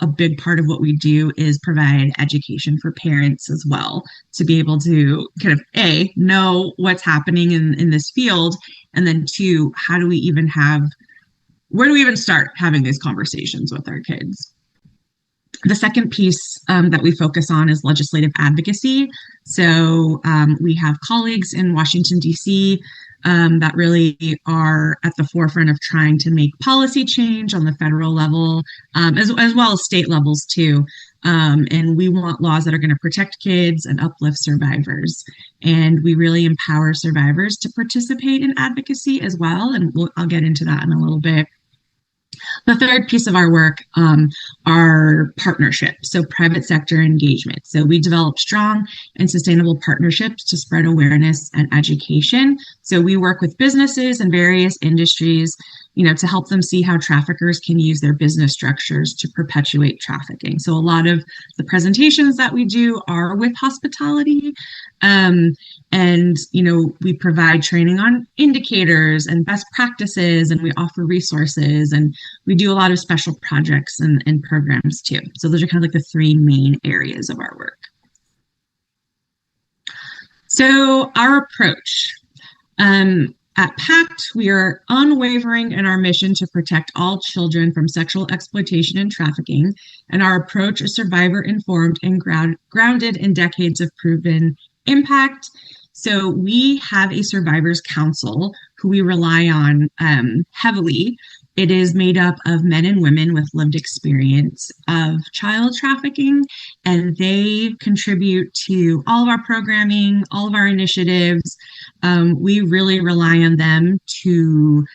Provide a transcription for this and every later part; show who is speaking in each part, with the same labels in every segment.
Speaker 1: a big part of what we do is provide education for parents as well to be able to kind of A, know what's happening in this field, and then two, where do we even start having these conversations with our kids? The second piece that we focus on is legislative advocacy. So we have colleagues in Washington, D.C. That really are at the forefront of trying to make policy change on the federal level, as well as state levels too. And we want laws that are going to protect kids and uplift survivors. And we really empower survivors to participate in advocacy as well. And I'll get into that in a little bit. The third piece of our work are partnerships, so private sector engagement. So we develop strong and sustainable partnerships to spread awareness and education. So we work with businesses and various industries, to help them see how traffickers can use their business structures to perpetuate trafficking. So a lot of the presentations that we do are with hospitality. And, we provide training on indicators and best practices, and we offer resources, and we do a lot of special projects and programs too. So those are kind of like the three main areas of our work. So our approach. At PACT, we are unwavering in our mission to protect all children from sexual exploitation and trafficking, and our approach is survivor-informed and grounded in decades of proven impact. So we have a survivors council who we rely on heavily. It is made up of men and women with lived experience of child trafficking, and they contribute to all of our programming, all of our initiatives. We really rely on them to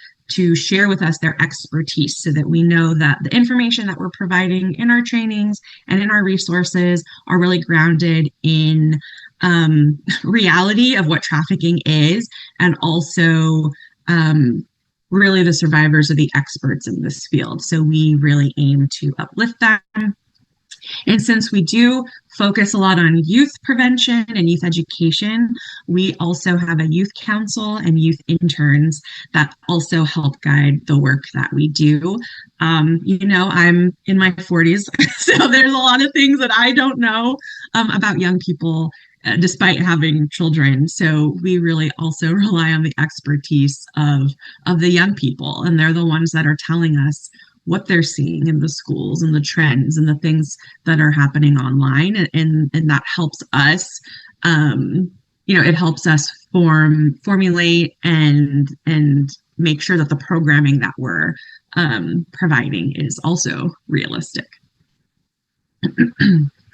Speaker 1: share with us their expertise so that we know that the information that we're providing in our trainings and in our resources are really grounded in reality of what trafficking is, and also really the survivors are the experts in this field. So we really aim to uplift them. And since we do focus a lot on youth prevention and youth education, we also have a youth council and youth interns that also help guide the work that we do. I'm in my 40s, so there's a lot of things that I don't know about young people, despite having children. So we really also rely on the expertise of the young people, and they're the ones that are telling us what they're seeing in the schools and the trends and the things that are happening online, and that helps us. It helps us formulate and make sure that the programming that we're providing is also realistic.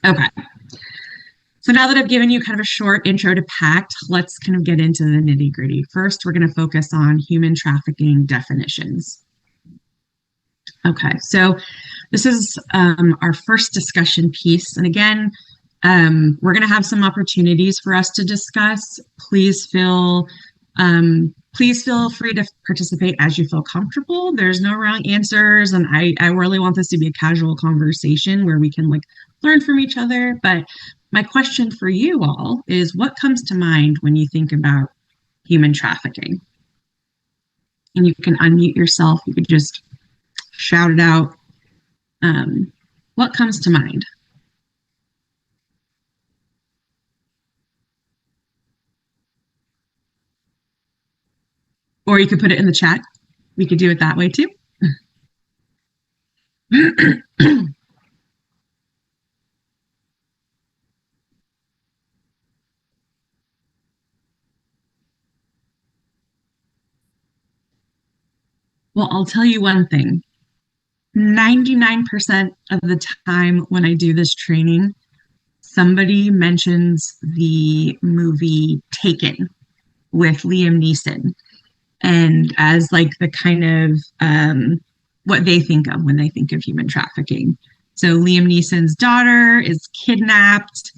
Speaker 1: Okay. So now that I've given you kind of a short intro to PACT, let's kind of get into the nitty-gritty. First, we're going to focus on human trafficking definitions. Okay, so this is our first discussion piece. And again, we're going to have some opportunities for us to discuss. Please feel free to participate as you feel comfortable. There's no wrong answers. And I really want this to be a casual conversation where we can learn from each other. But my question for you all is, what comes to mind when you think about human trafficking? And you can unmute yourself. You could just shout it out. What comes to mind? Or you could put it in the chat. We could do it that way too. Well, I'll tell you one thing. 99% of the time when I do this training, somebody mentions the movie Taken with Liam Neeson, and as the kind of what they think of when they think of human trafficking. So Liam Neeson's daughter is kidnapped.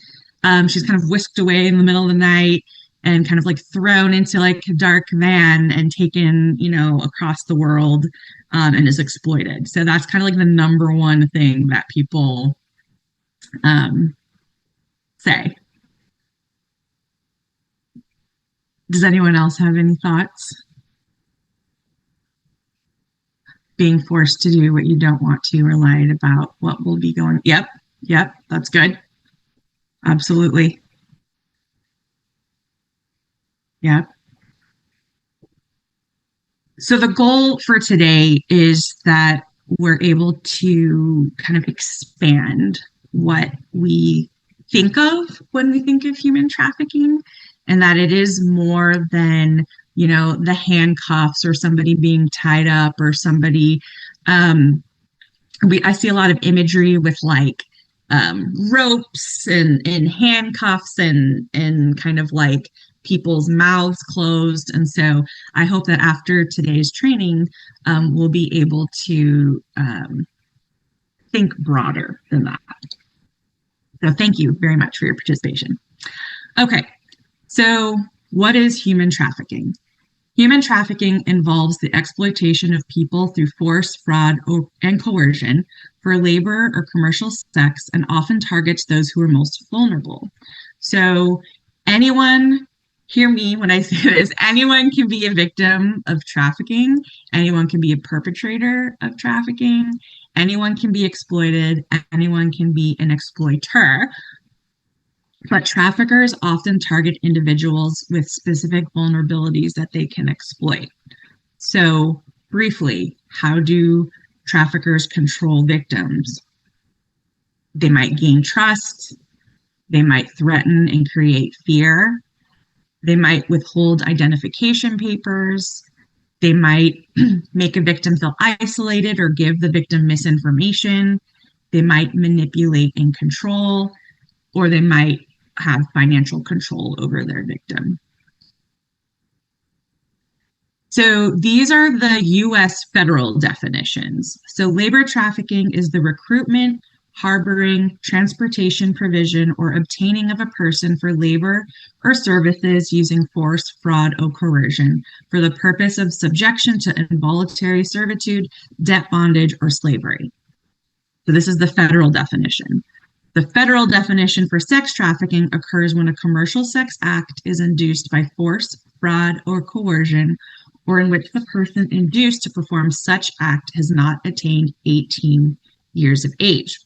Speaker 1: She's kind of whisked away in the middle of the night and kind of thrown into a dark van and taken, across the world, and is exploited. So that's kind of the number one thing that people say. Does anyone else have any thoughts? being forced to do what you don't want to or lied about what will be going. Yep, yep, that's good. Absolutely. Yeah. So the goal for today is that we're able to kind of expand what we think of when we think of human trafficking, and that it is more than, the handcuffs or somebody being tied up or somebody. I see a lot of imagery with like ropes and handcuffs and kind of like people's mouths closed. And so I hope that after today's training, we'll be able to think broader than that. So thank you very much for your participation. Okay, so what is human trafficking? Human trafficking involves the exploitation of people through force, fraud, and coercion for labor or commercial sex, and often targets those who are most vulnerable. So, anyone, hear me when I say this, anyone can be a victim of trafficking, anyone can be a perpetrator of trafficking, anyone can be exploited, anyone can be an exploiter. But traffickers often target individuals with specific vulnerabilities that they can exploit. So, briefly, how do traffickers control victims? They might gain trust, they might threaten and create fear, they might withhold identification papers, they might make a victim feel isolated or give the victim misinformation, they might manipulate and control, or they might have financial control over their victim. So these are the US federal definitions. So labor trafficking is the recruitment, harboring, transportation provision, or obtaining of a person for labor or services using force, fraud, or coercion for the purpose of subjection to involuntary servitude, debt bondage, or slavery. So this is the federal definition. The federal definition for sex trafficking occurs when a commercial sex act is induced by force, fraud, or coercion, or in which the person induced to perform such act has not attained 18 years of age.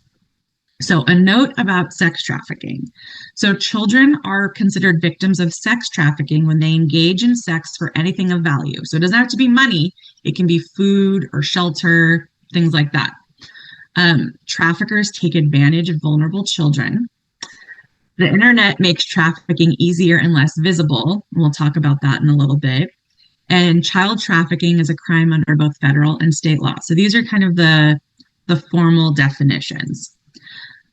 Speaker 1: So a note about sex trafficking. So children are considered victims of sex trafficking when they engage in sex for anything of value. So it doesn't have to be money. It can be food or shelter, things like that. Traffickers take advantage of vulnerable children. The internet makes trafficking easier and less visible. We'll talk about that in a little bit. And child trafficking is a crime under both federal and state law. So these are kind of the formal definitions.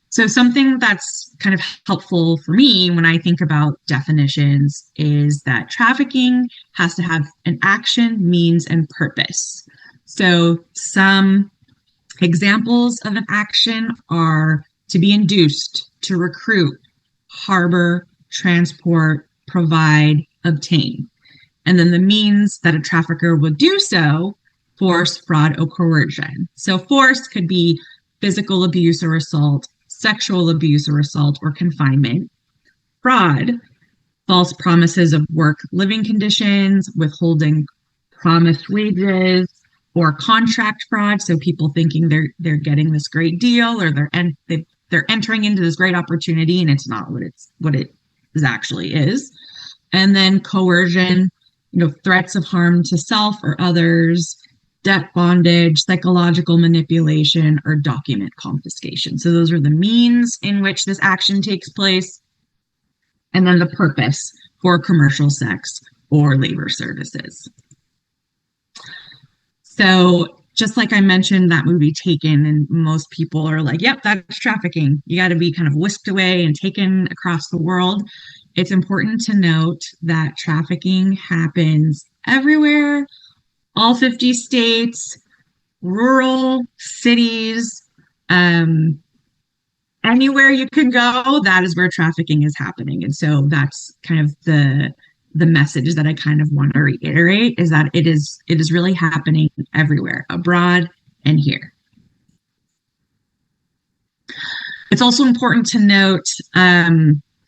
Speaker 1: So something that's kind of helpful for me when I think about definitions is that trafficking has to have an action, means, and purpose. So some examples of an action are to be induced, to recruit, harbor, transport, provide, obtain. And then the means that a trafficker would do so, force, fraud, or coercion. So force could be physical abuse or assault, sexual abuse or assault, or confinement. Fraud, false promises of work living conditions, withholding promised wages, or contract fraud. So people thinking they're getting this great deal, or they're entering into this great opportunity and it's not what it actually is. And then coercion, threats of harm to self or others, debt bondage, psychological manipulation, or document confiscation. So those are the means in which this action takes place. And then the purpose for commercial sex or labor services. So just like I mentioned, that movie Taken, and most people are like, yep, that's trafficking. You got to be kind of whisked away and taken across the world. It's important to note that trafficking happens everywhere, all 50 states, rural cities, anywhere you can go, that is where trafficking is happening. And so that's kind of the message that I kind of want to reiterate, is that it is really happening everywhere, abroad and here. It's also important to note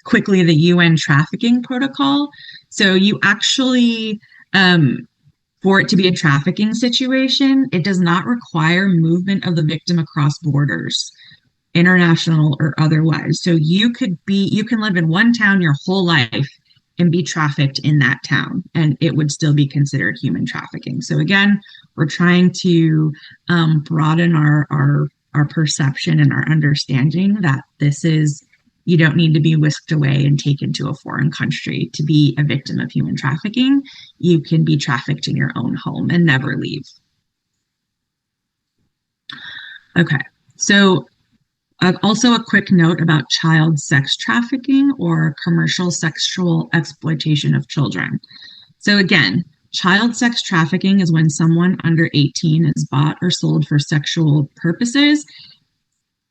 Speaker 1: quickly the UN trafficking protocol. So you actually For it to be a trafficking situation, it does not require movement of the victim across borders, international or otherwise. So you can live in one town your whole life and be trafficked in that town, and it would still be considered human trafficking. So again, we're trying to broaden our perception and our understanding that this is, you don't need to be whisked away and taken to a foreign country to be a victim of human trafficking. You can be trafficked in your own home and never leave. Okay, so also, a quick note about child sex trafficking or commercial sexual exploitation of children. So, again, child sex trafficking is when someone under 18 is bought or sold for sexual purposes.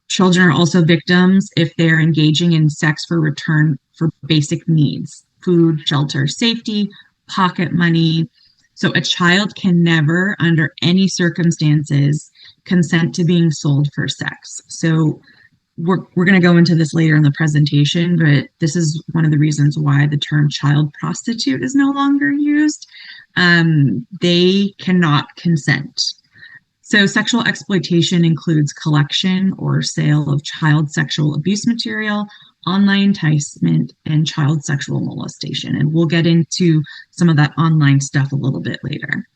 Speaker 1: Children are also victims if they're engaging in sex for return for basic needs: food, shelter, safety, pocket money. So, a child can never, under any circumstances, consent to being sold for sex. So, we're going to go into this later in the presentation, but this is one of the reasons why the term child prostitute is no longer used. They cannot consent. So sexual exploitation includes collection or sale of child sexual abuse material, online enticement, and child sexual molestation. And we'll get into some of that online stuff a little bit later.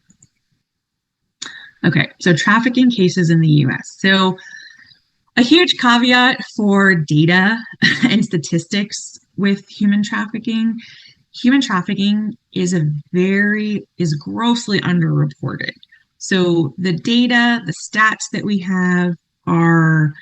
Speaker 1: Okay, so trafficking cases in the US. So a huge caveat for data and statistics with human trafficking is grossly underreported. So the data, the stats that we have are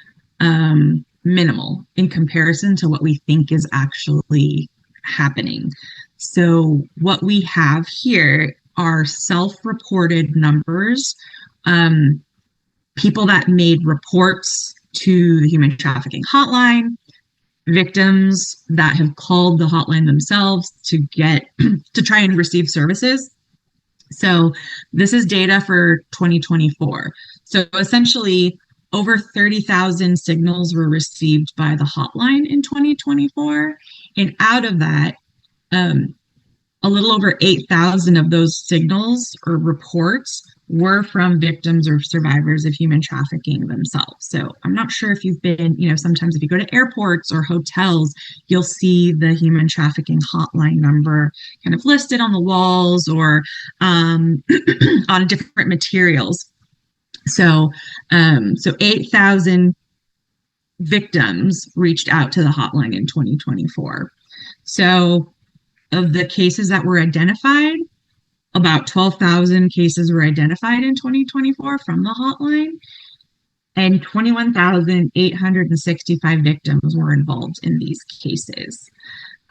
Speaker 1: minimal in comparison to what we think is actually happening. So what we have here are self-reported numbers, people that made reports to the human trafficking hotline, victims that have called the hotline themselves to try and receive services. So this is data for 2024. So essentially, over 30,000 signals were received by the hotline in 2024. And out of that, a little over 8,000 of those signals or reports were from victims or survivors of human trafficking themselves. So I'm not sure if you've been, sometimes if you go to airports or hotels, you'll see the human trafficking hotline number kind of listed on the walls or on different materials. So 8,000 victims reached out to the hotline in 2024. So of the cases that were identified, about 12,000 cases were identified in 2024 from the hotline, and 21,865 victims were involved in these cases.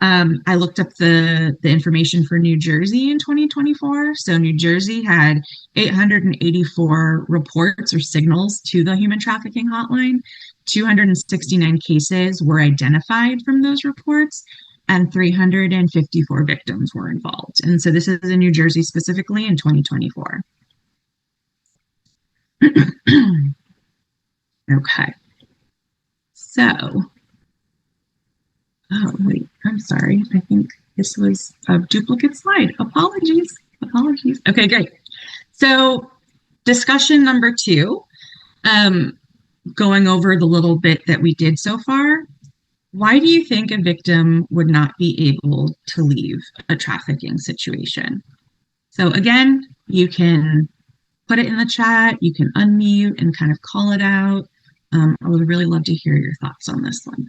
Speaker 1: I looked up the information for New Jersey in 2024. So New Jersey had 884 reports or signals to the human trafficking hotline. 269 cases were identified from those reports, and 354 victims were involved. And so this is in New Jersey specifically in 2024. Okay. So, oh, wait, I'm sorry. I think this was a duplicate slide. Apologies. Okay, great. So discussion number 2, going over the little bit that we did so far. Why do you think a victim would not be able to leave a trafficking situation? So again, you can put it in the chat, you can unmute and kind of call it out. I would really love to hear your thoughts on this one.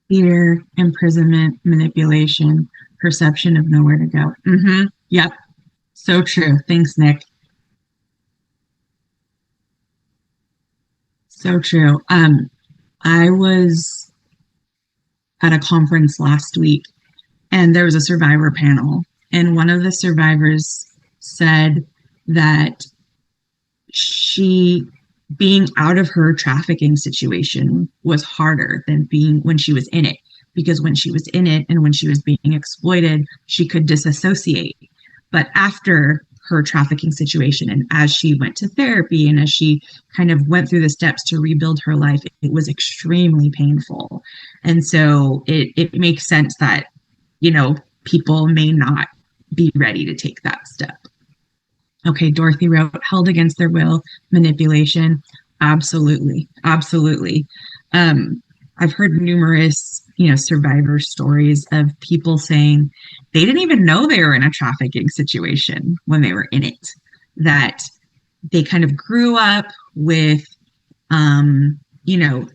Speaker 1: Fear, imprisonment, manipulation, perception of nowhere to go. Yep. So true. Thanks, Nick. So true. I was at a conference last week and there was a survivor panel, and one of the survivors said that being out of her trafficking situation was harder than being when she was in it, because when she was in it and when she was being exploited, she could disassociate. But after her trafficking situation, and as she went to therapy and as she kind of went through the steps to rebuild her life, it was extremely painful. And so it makes sense that, people may not be ready to take that step. Okay, Dorothy wrote, held against their will, manipulation. Absolutely. Absolutely. I've heard numerous, survivor stories of people saying they didn't even know they were in a trafficking situation when they were in it, that they kind of grew up with, um, you know,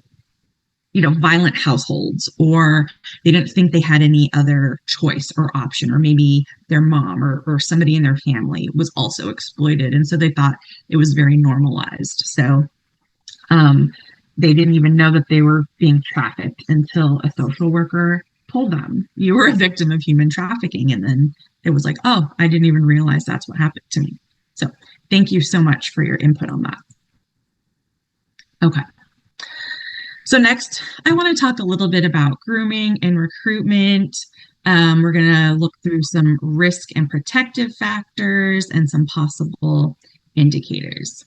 Speaker 1: violent households, or they didn't think they had any other choice or option, or maybe their mom or somebody in their family was also exploited. And so they thought it was very normalized. So um, they didn't even know that they were being trafficked until a social worker told them, you were a victim of human trafficking. And then it was like, oh, I didn't even realize that's what happened to me. So thank you so much for your input on that. Okay. So next, I want to talk a little bit about grooming and recruitment. We're going to look through some risk and protective factors and some possible indicators.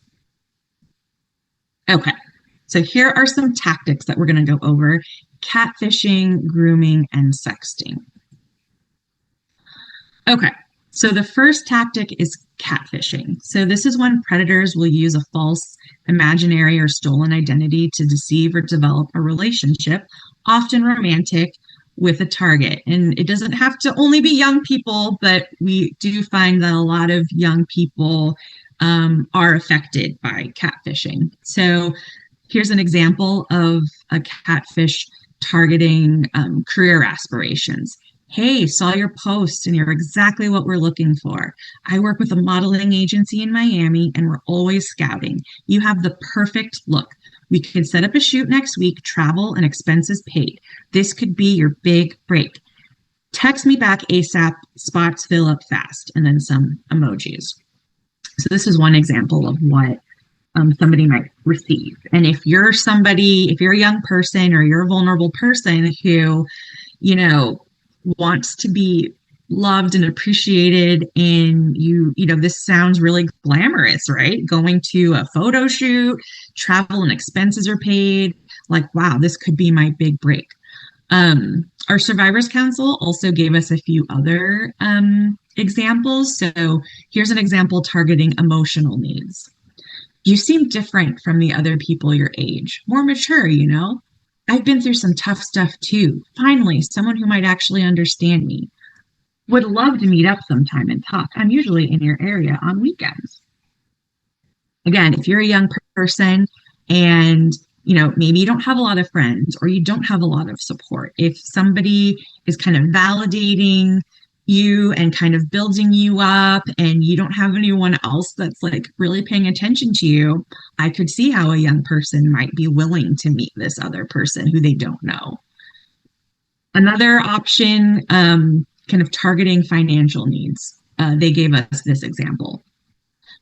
Speaker 1: Okay, so here are some tactics that we're going to go over: catfishing, grooming, and sexting. Okay, so the first tactic is catfishing. So this is when predators will use a false, imaginary, or stolen identity to deceive or develop a relationship, often romantic, with a target. And it doesn't have to only be young people, but we do find that a lot of young people are affected by catfishing. So here's an example of a catfish targeting career aspirations. Hey, saw your post and you're exactly what we're looking for. I work with a modeling agency in Miami and we're always scouting. You have the perfect look. We could set up a shoot next week, travel and expenses paid. This could be your big break. Text me back ASAP, spots fill up fast, and then some emojis. So this is one example of what somebody might receive. And if you're a young person or you're a vulnerable person who, wants to be loved and appreciated, and this sounds really glamorous, right? Going to a photo shoot, travel and expenses are paid. Like, wow, this could be my big break. Our Survivors Council also gave us a few other examples. So here's an example targeting emotional needs. You seem different from the other people your age, more mature, I've been through some tough stuff too. Finally, someone who might actually understand me. Would love to meet up sometime and talk. I'm usually in your area on weekends. Again, if you're a young person and maybe you don't have a lot of friends or you don't have a lot of support, if somebody is kind of validating you and kind of building you up and you don't have anyone else that's like really paying attention to you, I could see how a young person might be willing to meet this other person who they don't know. Another option, kind of targeting financial needs. They gave us this example.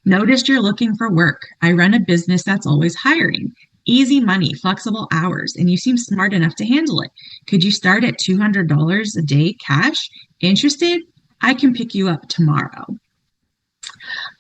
Speaker 1: Noticed you're looking for work. I run a business that's always hiring. Easy money, flexible hours, and you seem smart enough to handle it. Could you start at $200 a day cash? Interested? I can pick you up tomorrow.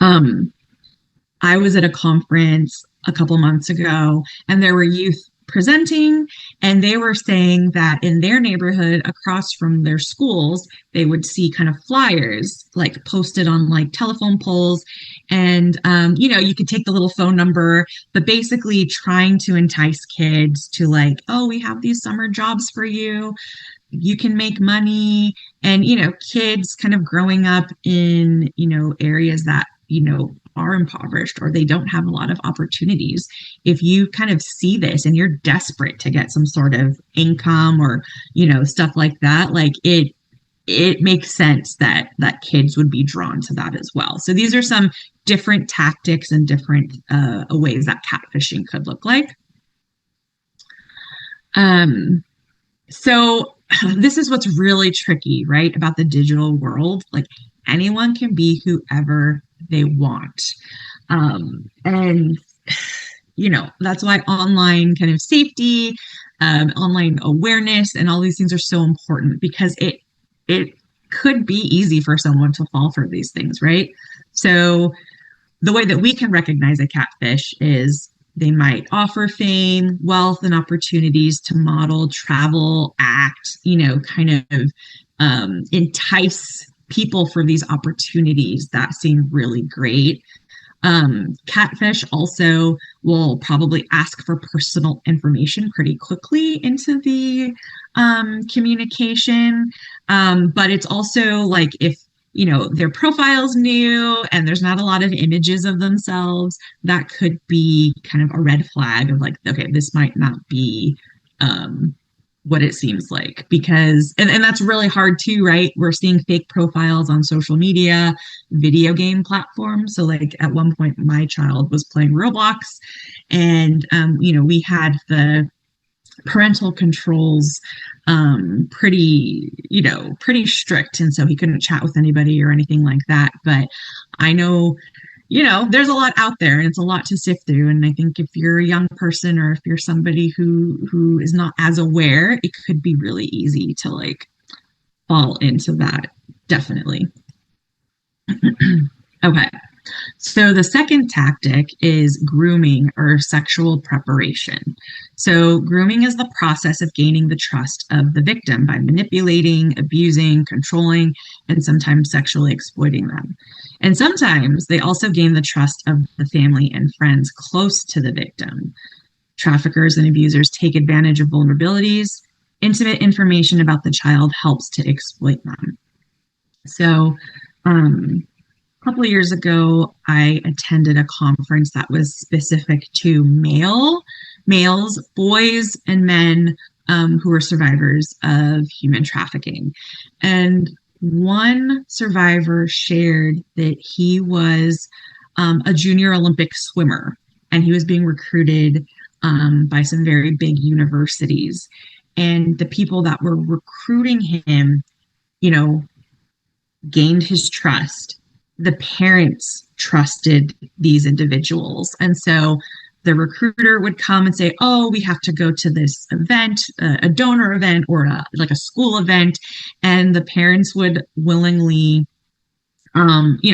Speaker 1: I was at a conference a couple months ago, and there were youth presenting, and they were saying that in their neighborhood across from their schools, they would see kind of flyers like posted on like telephone poles, and you could take the little phone number, but basically trying to entice kids to like, oh, we have these summer jobs for you, you can make money. And kids kind of growing up in areas that are impoverished or they don't have a lot of opportunities. If you kind of see this and you're desperate to get some sort of income or stuff like that, like it makes sense that kids would be drawn to that as well. So these are some different tactics and different ways that catfishing could look like. So this is what's really tricky, right, about the digital world. Like, anyone can be whoever they want. And that's why online kind of safety, online awareness, and all these things are so important, because it could be easy for someone to fall for these things, right? So the way that we can recognize a catfish is they might offer fame, wealth, and opportunities to model, travel, act, kind of entice people for these opportunities that seem really great. Catfish also will probably ask for personal information pretty quickly into the communication. But it's also like, if their profile's new and there's not a lot of images of themselves, that could be kind of a red flag of like, okay, this might not be what it seems like, because and that's really hard too, right? We're seeing fake profiles on social media, video game platforms. So like at one point my child was playing Roblox, and we had the parental controls pretty strict, and so he couldn't chat with anybody or anything like that. But I know there's a lot out there, and it's a lot to sift through. And I think if you're a young person, or if you're somebody who is not as aware, it could be really easy to like fall into that. Definitely. Okay. So the second tactic is grooming, or sexual preparation. So grooming is the process of gaining the trust of the victim by manipulating, abusing, controlling, and sometimes sexually exploiting them. And sometimes they also gain the trust of the family and friends close to the victim. Traffickers and abusers take advantage of vulnerabilities. Intimate information about the child helps to exploit them. So, a couple of years ago, I attended a conference that was specific to males, boys, and men who were survivors of human trafficking. And one survivor shared that he was a junior Olympic swimmer, and he was being recruited by some very big universities. And the people that were recruiting him, gained his trust. The parents trusted these individuals. And so the recruiter would come and say, oh, we have to go to this event, a donor event, or like a school event. And the parents would willingly,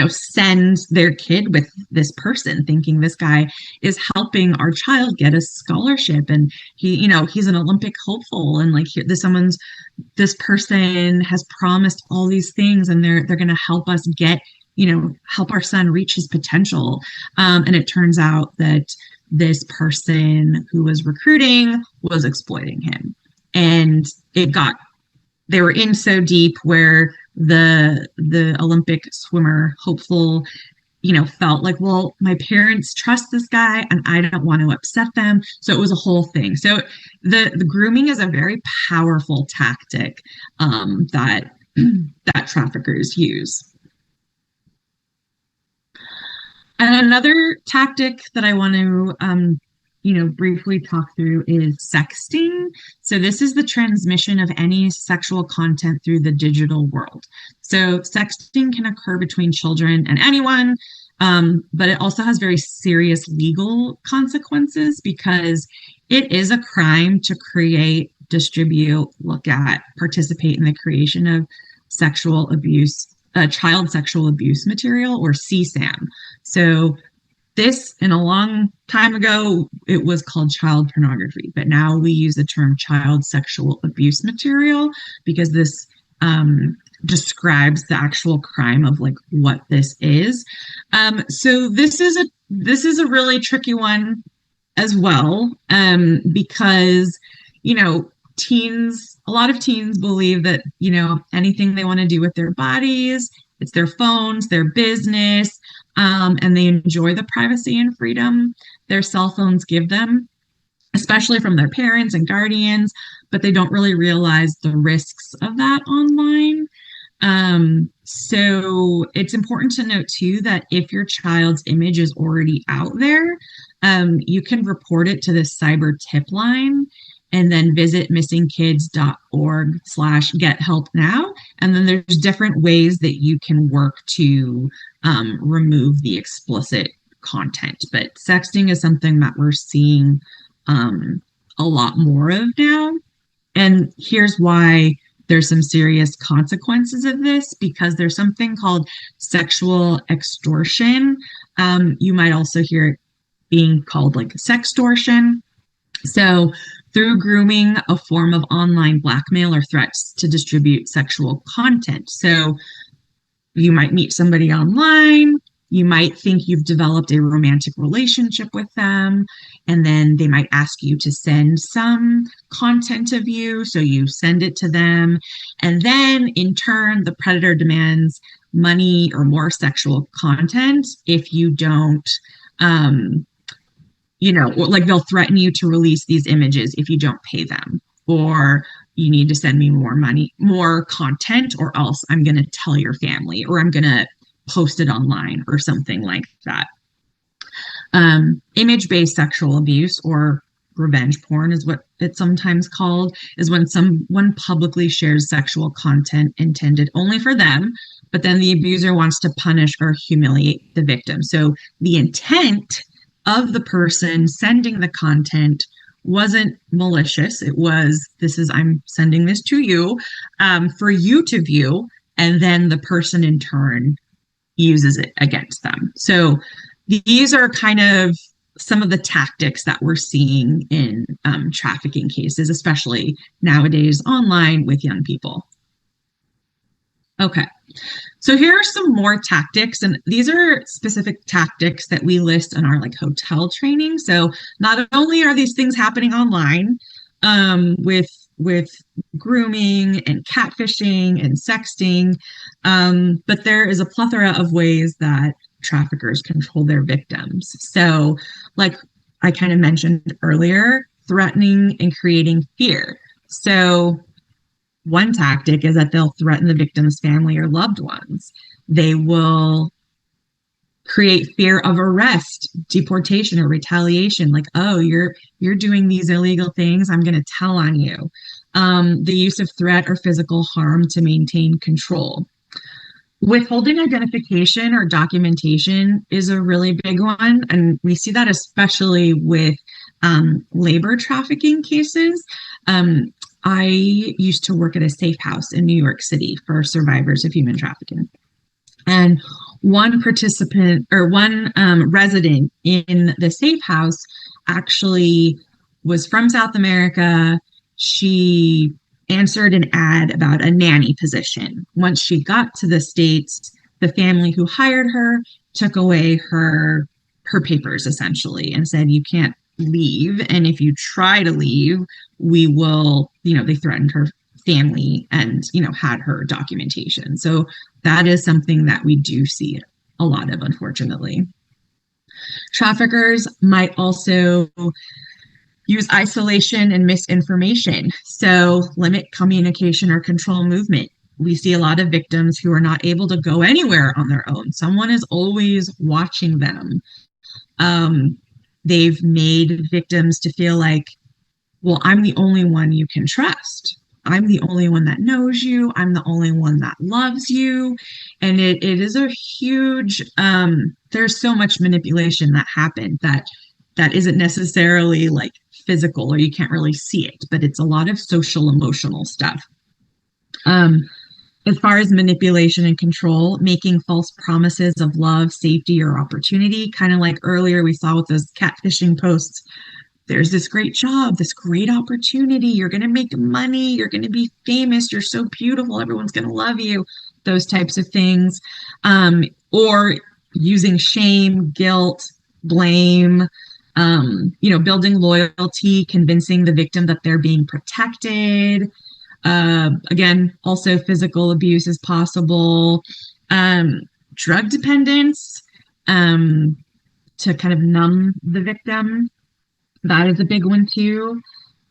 Speaker 1: send their kid with this person, thinking this guy is helping our child get a scholarship. And he's an Olympic hopeful. And like, this person has promised all these things, and they're going to help us help our son reach his potential. And it turns out that this person who was recruiting was exploiting him. And they were in so deep where the Olympic swimmer hopeful, felt like, well, my parents trust this guy and I don't want to upset them. So it was a whole thing. So the grooming is a very powerful tactic that traffickers use. And another tactic that I want to, briefly talk through is sexting. So this is the transmission of any sexual content through the digital world. So sexting can occur between children and anyone, but it also has very serious legal consequences, because it is a crime to create, distribute, look at, participate in the creation of child sexual abuse material, or CSAM. So this, in a long time ago, it was called child pornography, but now we use the term child sexual abuse material, because this describes the actual crime of like what this is. So this is a really tricky one as well, because a lot of teens believe that anything they want to do with their bodies, it's their phones, their business, and they enjoy the privacy and freedom their cell phones give them, especially from their parents and guardians, but they don't really realize the risks of that online. So it's important to note too that if your child's image is already out there, you can report it to the cyber tip line, and then visit missingkids.org/gethelpnow. And then there's different ways that you can work to remove the explicit content. But sexting is something that we're seeing a lot more of now. And here's why there's some serious consequences of this, because there's something called sexual extortion. You might also hear it being called like sextortion. So, through grooming, a form of online blackmail or threats to distribute sexual content. So, you might meet somebody online. You might think you've developed a romantic relationship with them, and then they might ask you to send some content of you. So you send it to them. And then in turn, the predator demands money or more sexual content if you don't, or like they'll threaten you to release these images if you don't pay them, or you need to send me more money, more content, or else I'm going to tell your family, or I'm going to post it online or something like that. Image-based sexual abuse, or revenge porn is what it's sometimes called, is when someone publicly shares sexual content intended only for them, but then the abuser wants to punish or humiliate the victim. So the intent of the person sending the content wasn't malicious. It was, I'm sending this to you for you to view, and then the person in turn uses it against them. So these are kind of some of the tactics that we're seeing in trafficking cases, especially nowadays online with young people. Okay, so here are some more tactics, and these are specific tactics that we list in our like hotel training. So not only are these things happening online with grooming and catfishing and sexting, but there is a plethora of ways that traffickers control their victims. So, like I kind of mentioned earlier, threatening and creating fear. So one tactic is that they'll threaten the victim's family or loved ones. They will create fear of arrest, deportation, or retaliation. Like, oh, you're doing these illegal things, I'm going to tell on you. The use of threat or physical harm to maintain control. Withholding identification or documentation is a really big one, and we see that especially with labor trafficking cases. I used to work at a safe house in New York City for survivors of human trafficking. And one participant or one resident in the safe house actually was from South America. She answered an ad about a nanny position. Once she got to the States, the family who hired her took away her papers essentially and said, you can't leave. And if you try to leave, we will, they threatened her family and, had her documentation. So that is something that we do see a lot of, unfortunately. Traffickers might also use isolation and misinformation. So limit communication or control movement. We see a lot of victims who are not able to go anywhere on their own. Someone is always watching them. They've made victims to feel like, well, I'm the only one you can trust. I'm the only one that knows you. I'm the only one that loves you. And it is a huge, there's so much manipulation that happened that isn't necessarily like physical, or you can't really see it, but it's a lot of social emotional stuff. As far as manipulation and control, making false promises of love, safety, or opportunity, kind of like earlier we saw with those catfishing posts. There's this great job, this great opportunity. You're going to make money. You're going to be famous. You're so beautiful. Everyone's going to love you. Those types of things. Or using shame, guilt, blame, building loyalty, convincing the victim that they're being protected. Again, also physical abuse is possible. Drug dependence, to kind of numb the victim. That is a big one too.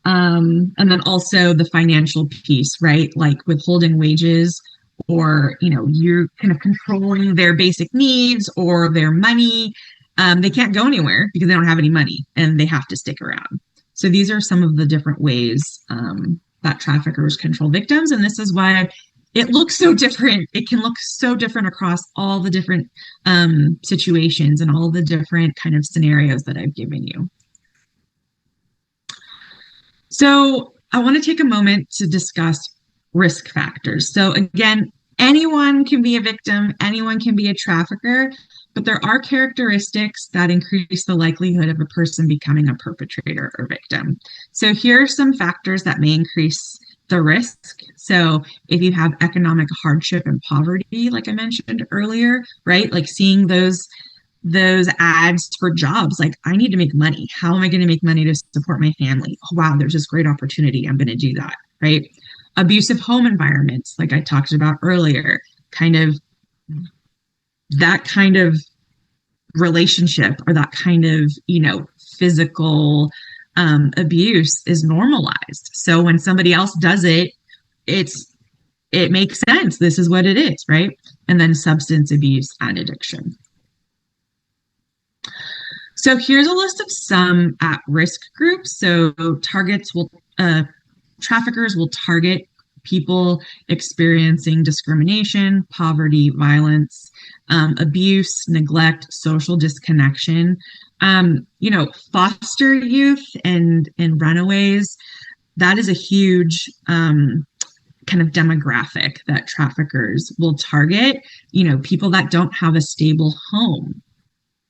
Speaker 1: And then also the financial piece, right? Like withholding wages, or, you're kind of controlling their basic needs or their money. They can't go anywhere because they don't have any money and they have to stick around. So these are some of the different ways that traffickers control victims. And this is why it looks so different. It can look so different across all the different situations and all the different kind of scenarios that I've given you. So I want to take a moment to discuss risk factors. So again, anyone can be a victim, anyone can be a trafficker, but there are characteristics that increase the likelihood of a person becoming a perpetrator or victim. So here are some factors that may increase the risk. So if you have economic hardship and poverty, like I mentioned earlier, right? Like seeing those ads for jobs, like I need to make money. How am I going to make money to support my family? Oh, wow, there's this great opportunity. I'm going to do that, right? Abusive home environments, like I talked about earlier, kind of that kind of relationship or that kind of, physical abuse is normalized. So when somebody else does it, it makes sense. This is what it is, right? And then substance abuse and addiction. So here's a list of some at-risk groups. So traffickers will target people experiencing discrimination, poverty, violence, abuse, neglect, social disconnection. Foster youth and runaways. That is a huge kind of demographic that traffickers will target. People that don't have a stable home.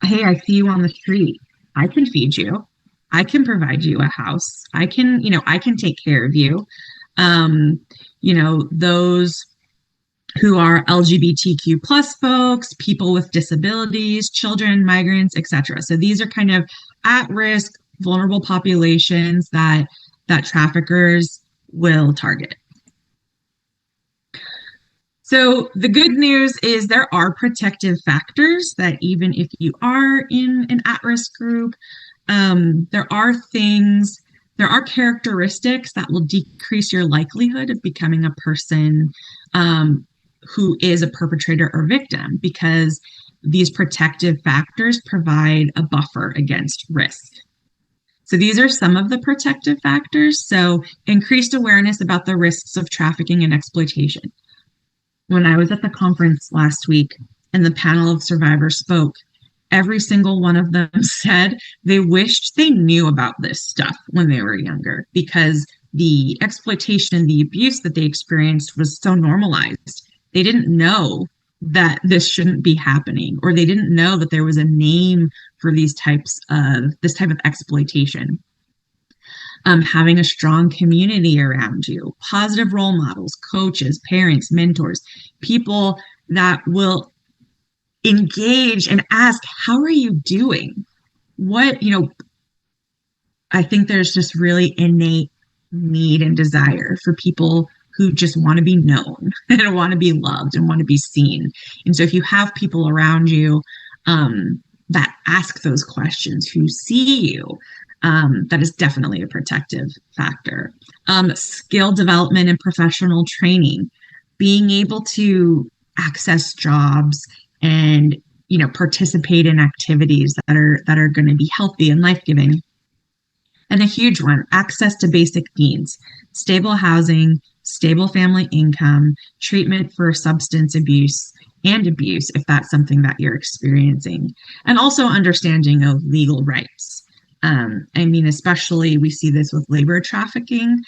Speaker 1: Hey, I see you on the street. I can feed you. I can provide you a house. I can take care of you. Those who are LGBTQ plus folks, people with disabilities, children, migrants, etc. So these are kind of at-risk, vulnerable populations that traffickers will target. So the good news is there are protective factors that even if you are in an at-risk group, there are characteristics that will decrease your likelihood of becoming a person who is a perpetrator or victim, because these protective factors provide a buffer against risk. So these are some of the protective factors. So increased awareness about the risks of trafficking and exploitation. When I was at the conference last week and the panel of survivors spoke, every single one of them said they wished they knew about this stuff when they were younger, because the exploitation, the abuse that they experienced was so normalized. They didn't know that this shouldn't be happening, or they didn't know that there was a name for this type of exploitation. Having a strong community around you, positive role models, coaches, parents, mentors, people that will engage and ask, how are you doing? I think there's just really innate need and desire for people who just want to be known and want to be loved and want to be seen. And so if you have people around you that ask those questions, who see you, that is definitely a protective factor. Skill development and professional training, being able to access jobs and participate in activities that are going to be healthy and life-giving. And a huge one, access to basic needs, stable housing, stable family income, treatment for substance abuse and abuse, if that's something that you're experiencing, and also understanding of legal rights. Especially we see this with labor trafficking.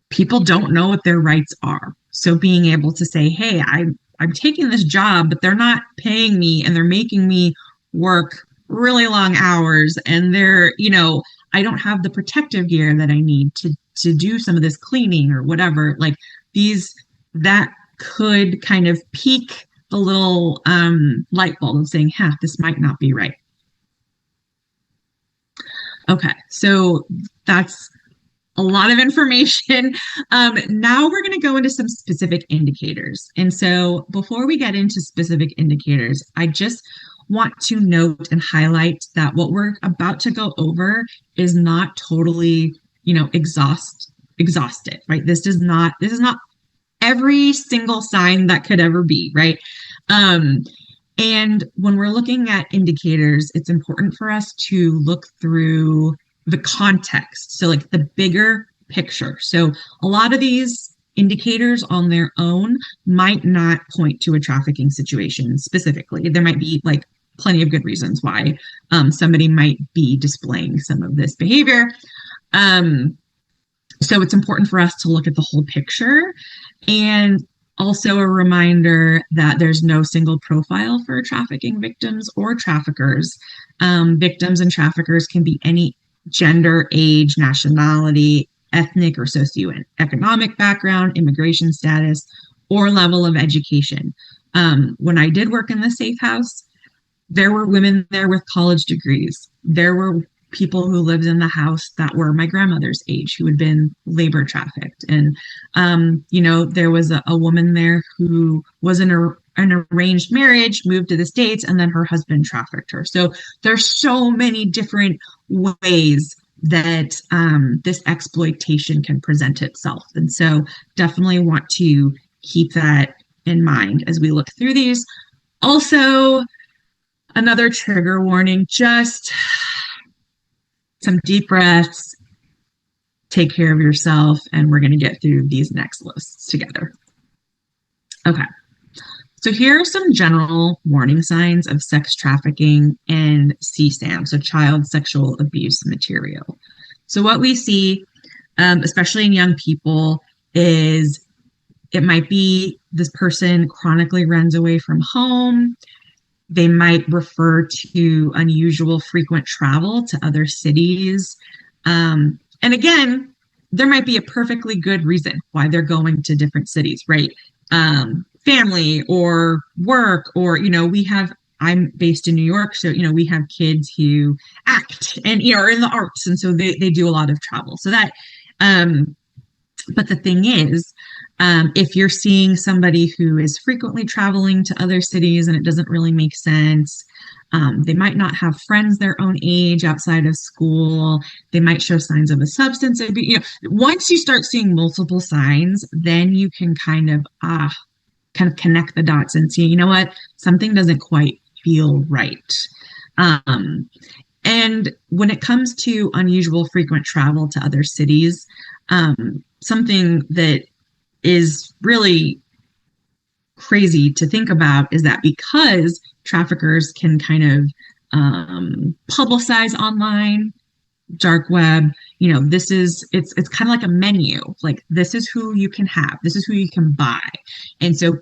Speaker 1: People don't know what their rights are. So being able to say, hey, I'm taking this job, but they're not paying me and they're making me work really long hours, and I don't have the protective gear that I need to do some of this cleaning or whatever. Like that could kind of pique the little light bulb of saying, this might not be right. Okay, so that's a lot of information. Now we're going to go into some specific indicators. And so before we get into specific indicators, I just want to note and highlight that what we're about to go over is not totally, exhausted, right? This is not every single sign that could ever be, right? And when we're looking at indicators, it's important for us to look through the context. So like the bigger picture. So a lot of these indicators on their own might not point to a trafficking situation specifically. There might be like plenty of good reasons why somebody might be displaying some of this behavior. Um, so it's important for us to look at the whole picture, and also a reminder that there's no single profile for trafficking victims or traffickers. Victims and traffickers can be any gender, age, nationality, ethnic or socioeconomic background, immigration status, or level of education. When I did work in the safe house, there were women there with college degrees. There were people who lived in the house that were my grandmother's age who had been labor trafficked. And, there was a woman there who was in an arranged marriage, moved to the States, and then her husband trafficked her. So there's so many different ways that this exploitation can present itself. And so definitely want to keep that in mind as we look through these. Also, another trigger warning, just some deep breaths, take care of yourself, and we're going to get through these next lists together. Okay, so here are some general warning signs of sex trafficking and CSAM, so child sexual abuse material. So what we see, especially in young people, is it might be this person chronically runs away from home. They might refer to unusual frequent travel to other cities. And again, there might be a perfectly good reason why they're going to different cities, right? Family or work, or, I'm based in New York, so, we have kids who act and, are in the arts. And so they do a lot of travel. So that, but the thing is, if you're seeing somebody who is frequently traveling to other cities and it doesn't really make sense, they might not have friends their own age outside of school. They might show signs of a substance abuse. Once you start seeing multiple signs, then you can kind of connect the dots and see, what, something doesn't quite feel right. And when it comes to unusual frequent travel to other cities, something that is really crazy to think about is that because traffickers can kind of publicize online, dark web, it's kind of like a menu. Like, this is who you can have, this is who you can buy. And so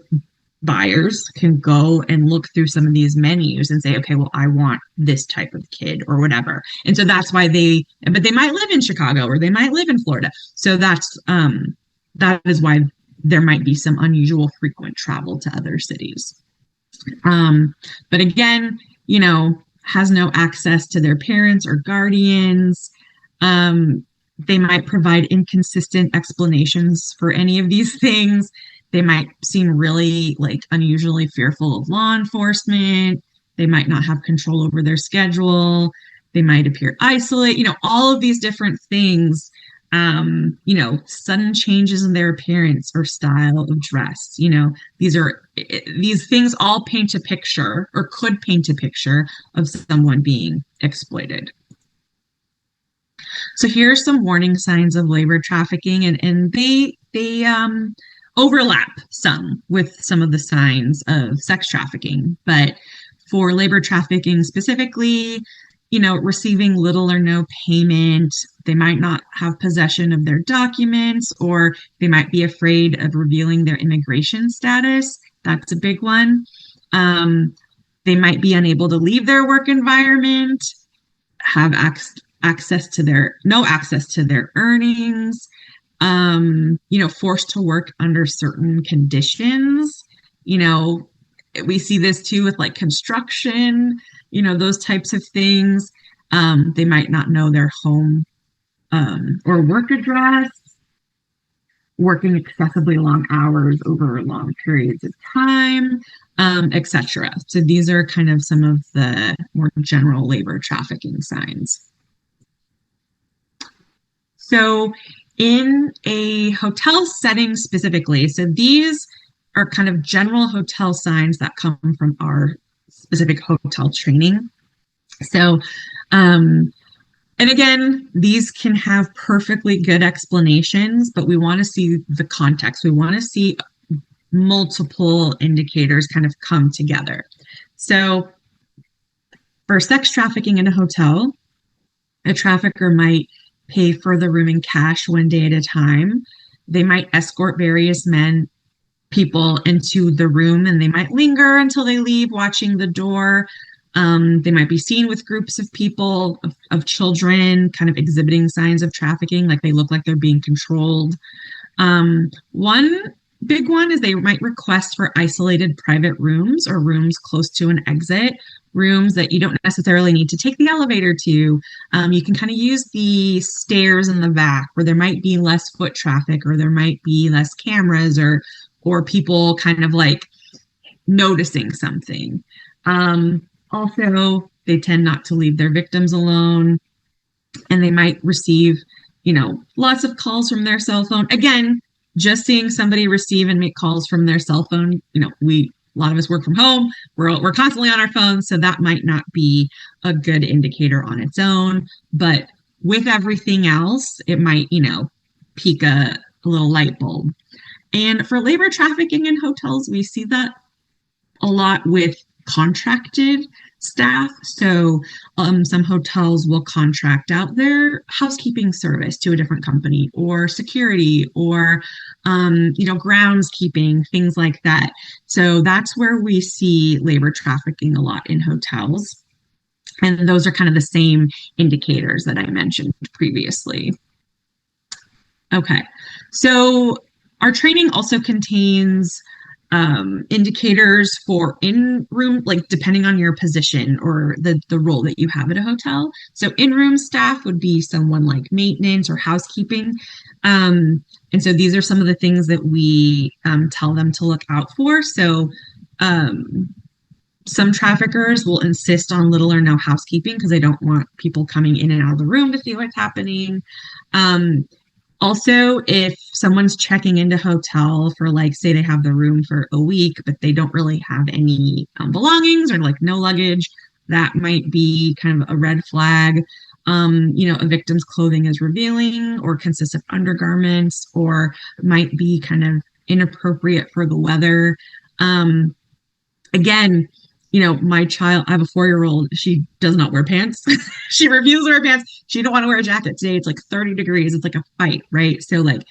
Speaker 1: buyers can go and look through some of these menus and say, okay, well, I want this type of kid or whatever. And so that's why but they might live in Chicago or they might live in Florida. So that is why there might be some unusual frequent travel to other cities. But again, has no access to their parents or guardians. They might provide inconsistent explanations for any of these things. They might seem really unusually fearful of law enforcement. They might not have control over their schedule. They might appear isolated, all of these different things. Sudden changes in their appearance or style of dress. These things all paint a picture, or could paint a picture, of someone being exploited. So here are some warning signs of labor trafficking, and they overlap some with some of the signs of sex trafficking. But for labor trafficking specifically, receiving little or no payment, they might not have possession of their documents, or they might be afraid of revealing their immigration status. That's a big one. They might be unable to leave their work environment, have access to their earnings, forced to work under certain conditions. We see this too with construction, those types of things. They might not know their home or work address, working excessively long hours over long periods of time, etc. So these are kind of some of the more general labor trafficking signs. So in a hotel setting specifically, so these are kind of general hotel signs that come from our specific hotel training. So And again, these can have perfectly good explanations, but we want to see the context. We want to see multiple indicators kind of come together. So for sex trafficking in a hotel, a trafficker might pay for the room in cash one day at a time. They might escort various people into the room, and they might linger until they leave, watching the door. They might be seen with groups of people, of children, kind of exhibiting signs of trafficking, like they look like they're being controlled. One big one is they might request for isolated private rooms or rooms close to an exit, rooms that you don't necessarily need to take the elevator to. You can kind of use the stairs in the back where there might be less foot traffic, or there might be less cameras, or people kind of like noticing something. Also, they tend not to leave their victims alone, and they might receive, lots of calls from their cell phone. Again, just seeing somebody receive and make calls from their cell phone, a lot of us work from home. We're constantly on our phones, so that might not be a good indicator on its own. But with everything else, it might, peak a little light bulb. And for labor trafficking in hotels, we see that a lot with contracted staff. So some hotels will contract out their housekeeping service to a different company, or security, or groundskeeping, things like that. So that's where we see labor trafficking a lot in hotels. And those are kind of the same indicators that I mentioned previously. Okay, so our training also contains indicators for in-room, like depending on your position or the role that you have at a hotel. So in-room staff would be someone like maintenance or housekeeping. And so these are some of the things that we tell them to look out for. So some traffickers will insist on little or no housekeeping because they don't want people coming in and out of the room to see what's happening. Also, if someone's checking into hotel for, like, say they have the room for a week, but they don't really have any belongings or like no luggage, that might be kind of a red flag. A victim's clothing is revealing or consists of undergarments, or might be kind of inappropriate for the weather. Again, my child, I have a 4-year-old, she does not wear pants. She refuses to wear pants. She don't want to wear a jacket. Today it's like 30 degrees. It's like a fight, right? So like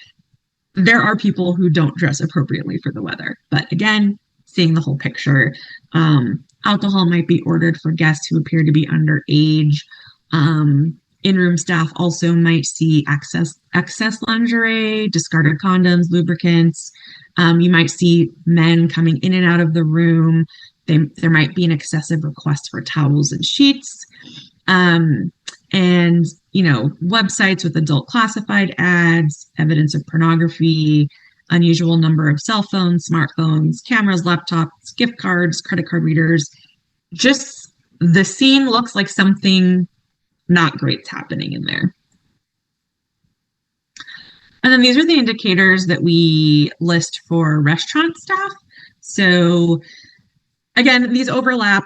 Speaker 1: there are people who don't dress appropriately for the weather. But again, seeing the whole picture. Alcohol might be ordered for guests who appear to be underage. In-room staff also might see excess lingerie, discarded condoms, lubricants. You might see men coming in and out of the room. There might be an excessive request for towels and sheets. And, websites with adult classified ads, evidence of pornography, unusual number of cell phones, smartphones, cameras, laptops, gift cards, credit card readers. Just the scene looks like something not great's happening in there. And then these are the indicators that we list for restaurant staff. So again, these overlap.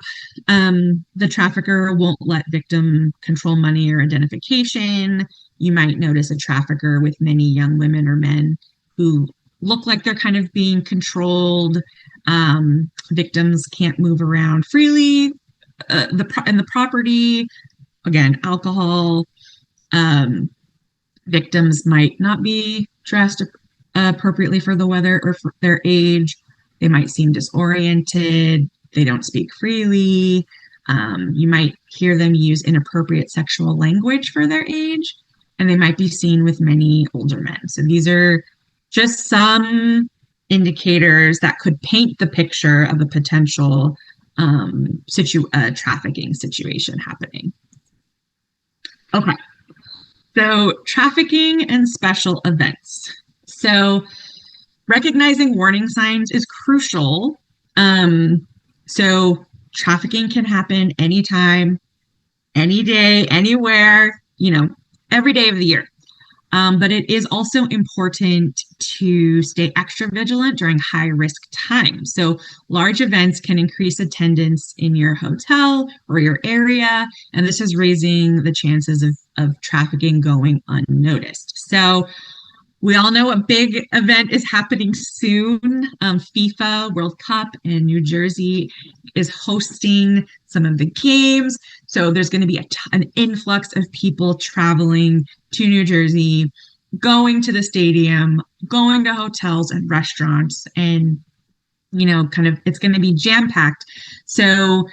Speaker 1: The trafficker won't let victim control money or identification. You might notice a trafficker with many young women or men who look like they're kind of being controlled. Victims can't move around freely. In the property, again, alcohol. Victims might not be dressed appropriately for the weather or for their age. They might seem disoriented. They don't speak freely. You might hear them use inappropriate sexual language for their age, and they might be seen with many older men. So these are just some indicators that could paint the picture of a potential trafficking situation happening. Okay, so trafficking and special events. So recognizing warning signs is crucial. So trafficking can happen anytime, any day, anywhere, every day of the year. But it is also important to stay extra vigilant during high risk times. So, large events can increase attendance in your hotel or your area, and this is raising the chances of trafficking going unnoticed. So, we all know a big event is happening soon. FIFA World Cup in New Jersey is hosting some of the games. So there's going to be an influx of people traveling to New Jersey, going to the stadium, going to hotels and restaurants, and, kind of it's going to be jam packed. So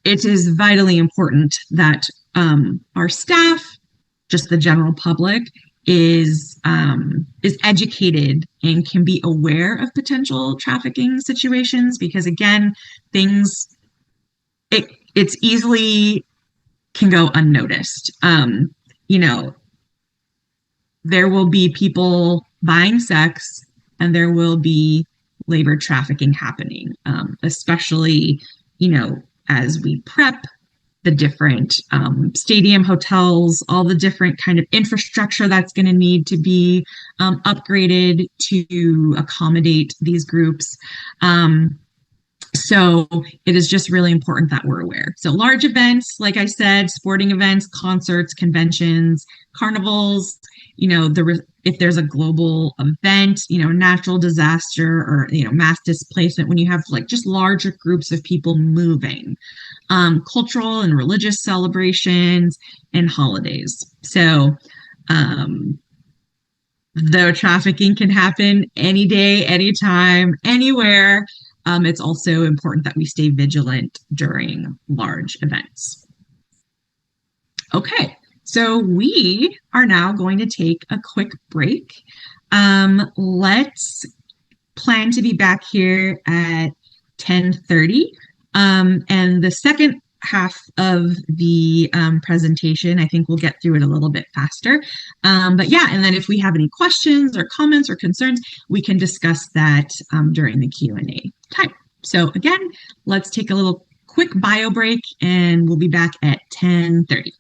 Speaker 1: it is vitally important that our staff, just the general public, is educated and can be aware of potential trafficking situations, because again, things it's easily can go unnoticed. You know, there will be people buying sex, and there will be labor trafficking happening, especially, as we prep the different stadium hotels, all the different kind of infrastructure that's going to need to be upgraded to accommodate these groups. So it is just really important that we're aware. So large events, like I said, sporting events, concerts, conventions, carnivals, if there's a global event, natural disaster, or, mass displacement, when you have like just larger groups of people moving, cultural and religious celebrations and holidays. So, though trafficking can happen any day, anytime, anywhere, it's also important that we stay vigilant during large events. Okay, so we are now going to take a quick break. Let's plan to be back here at 10:30. And the second half of the presentation, I think we'll get through it a little bit faster. But yeah, and then if we have any questions or comments or concerns, we can discuss that during the Q&A time. So again, let's take a little quick bio break, and we'll be back at 10:30.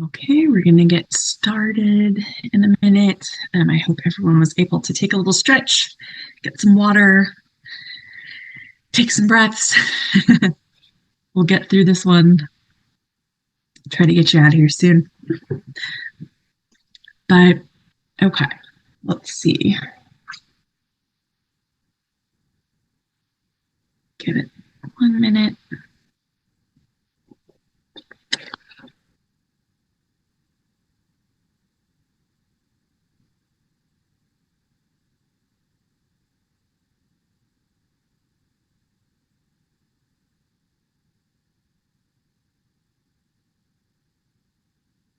Speaker 1: Okay, we're going to get started in a minute. I hope everyone was able to take a little stretch, get some water, take some breaths. We'll get through this one. Try to get you out of here soon. But okay, let's see. Give it 1 minute.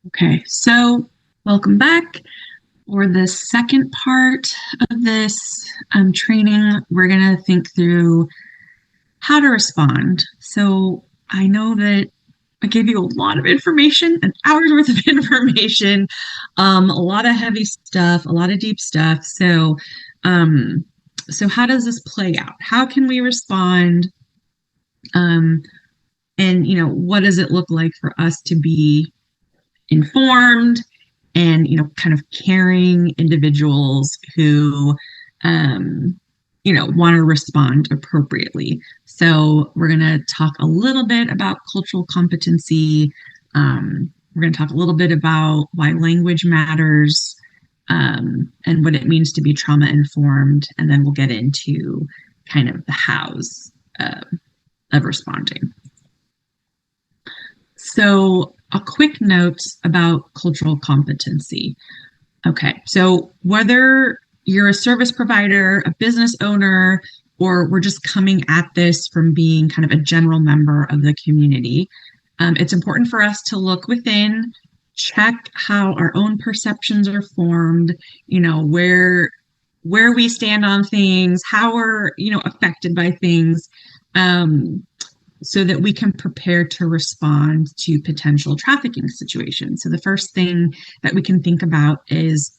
Speaker 1: Okay, so welcome back. For the second part of this training, we're going to think through how to respond. So I know that I gave you a lot of information, an hour's worth of information, a lot of heavy stuff, a lot of deep stuff. So how does this play out? How can we respond? And what does it look like for us to be informed and kind of caring individuals who want to respond appropriately. So we're going to talk a little bit about cultural competency. We're going to talk a little bit about why language matters, and what it means to be trauma informed, and then we'll get into kind of the hows of responding. So a quick note about cultural competency. Okay, so whether you're a service provider, a business owner, or we're just coming at this from being kind of a general member of the community, it's important for us to look within, check how our own perceptions are formed, where we stand on things, how we're, affected by things, so that we can prepare to respond to potential trafficking situations. So the first thing that we can think about is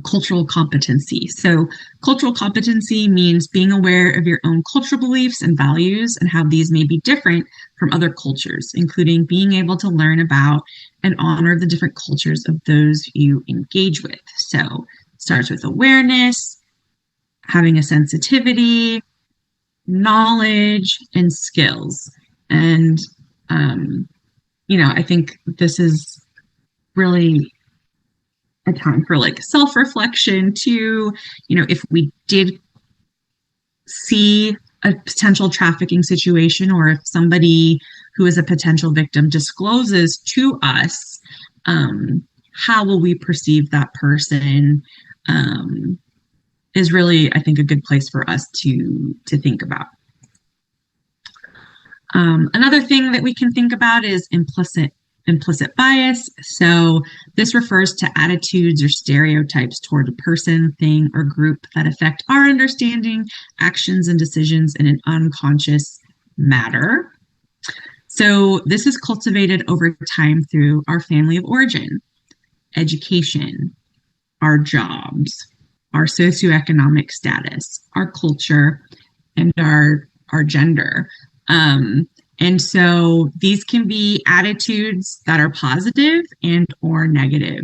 Speaker 1: cultural competency. So cultural competency means being aware of your own cultural beliefs and values and how these may be different from other cultures, including being able to learn about and honor the different cultures of those you engage with. So it starts with awareness, having a sensitivity, knowledge, and skills. And I think this is really a time for like self-reflection too. If we did see a potential trafficking situation, or if somebody who is a potential victim discloses to us, how will we perceive that person, is really, I think, a good place for us to think about. Another thing that we can think about is implicit bias. So this refers to attitudes or stereotypes toward a person, thing, or group that affect our understanding, actions, and decisions in an unconscious manner. So this is cultivated over time through our family of origin, education, our jobs, our socioeconomic status, our culture, and our gender. And so these can be attitudes that are positive and or negative.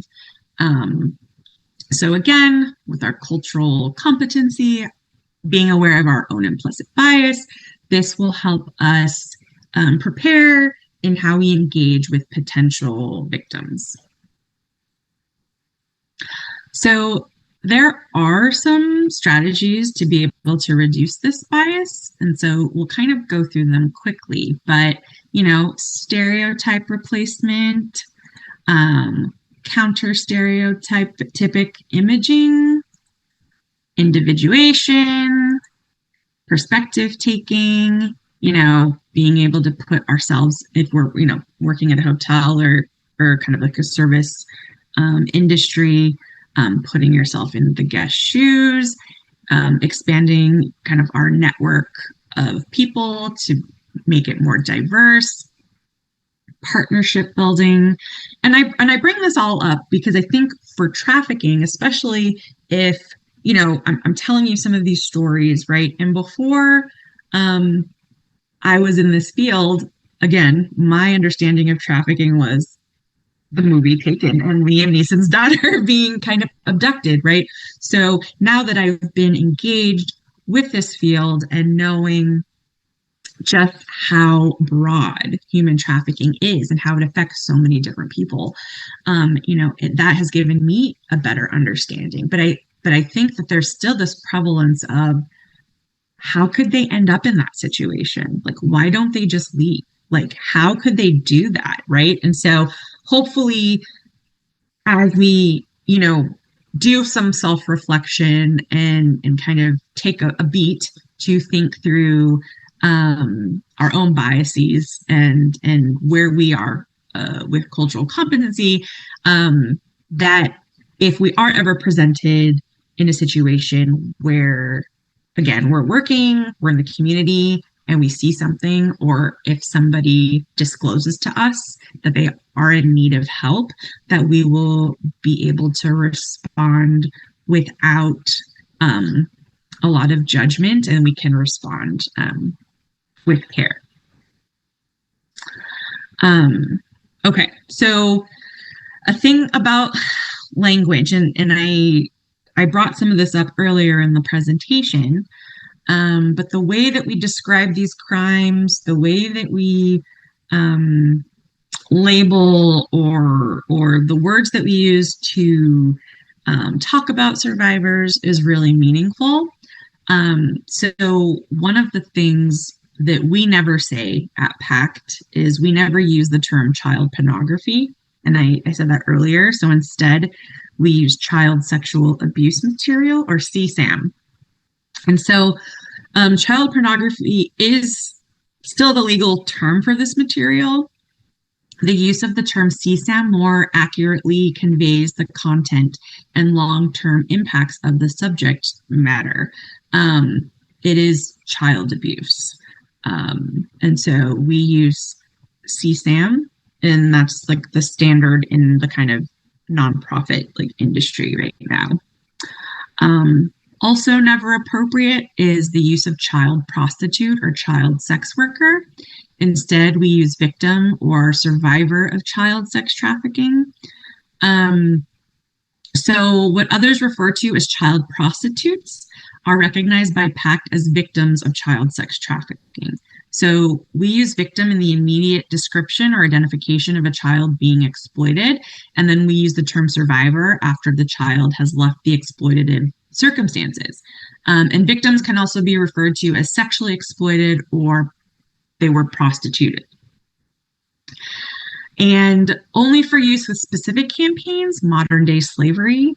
Speaker 1: So again, with our cultural competency, being aware of our own implicit bias, this will help us prepare in how we engage with potential victims. So there are some strategies to be able to reduce this bias. And so we'll kind of go through them quickly, but, stereotype replacement, counter stereotypic imaging, individuation, perspective taking, being able to put ourselves, if we're, working at a hotel or kind of like a service industry, putting yourself in the guest shoes, expanding kind of our network of people to make it more diverse, partnership building. And I bring this all up because I think for trafficking, especially if, I'm telling you some of these stories, right? And before I was in this field, again, my understanding of trafficking was the movie Taken and Liam Neeson's daughter being kind of abducted, right? So now that I've been engaged with this field and knowing just how broad human trafficking is and how it affects so many different people, that has given me a better understanding. But I think that there's still this prevalence of how could they end up in that situation? Like, why don't they just leave? Like, how could they do that? Right. And so hopefully, as we, do some self-reflection and kind of take a beat to think through our own biases and where we are with cultural competency, that if we are ever presented in a situation where, again, we're working, we're in the community, and we see something, or if somebody discloses to us that they are in need of help, that we will be able to respond without a lot of judgment, and we can respond with care. Okay, so a thing about language, and I brought some of this up earlier in the presentation, but the way that we describe these crimes, the way that we label or the words that we use to talk about survivors is really meaningful. So one of the things that we never say at PACT is we never use the term child pornography. And I said that earlier. So instead, we use child sexual abuse material, or CSAM. And so child pornography is still the legal term for this material. The use of the term CSAM more accurately conveys the content and long-term impacts of the subject matter. It is child abuse. And so we use CSAM, and that's like the standard in the kind of nonprofit like industry right now. Also never appropriate is the use of child prostitute or child sex worker. Instead, we use victim or survivor of child sex trafficking. So what others refer to as child prostitutes are recognized by PACT as victims of child sex trafficking. So we use victim in the immediate description or identification of a child being exploited, and then we use the term survivor after the child has left the exploitative circumstances. And victims can also be referred to as sexually exploited or they were prostituted. And only for use with specific campaigns, modern day slavery,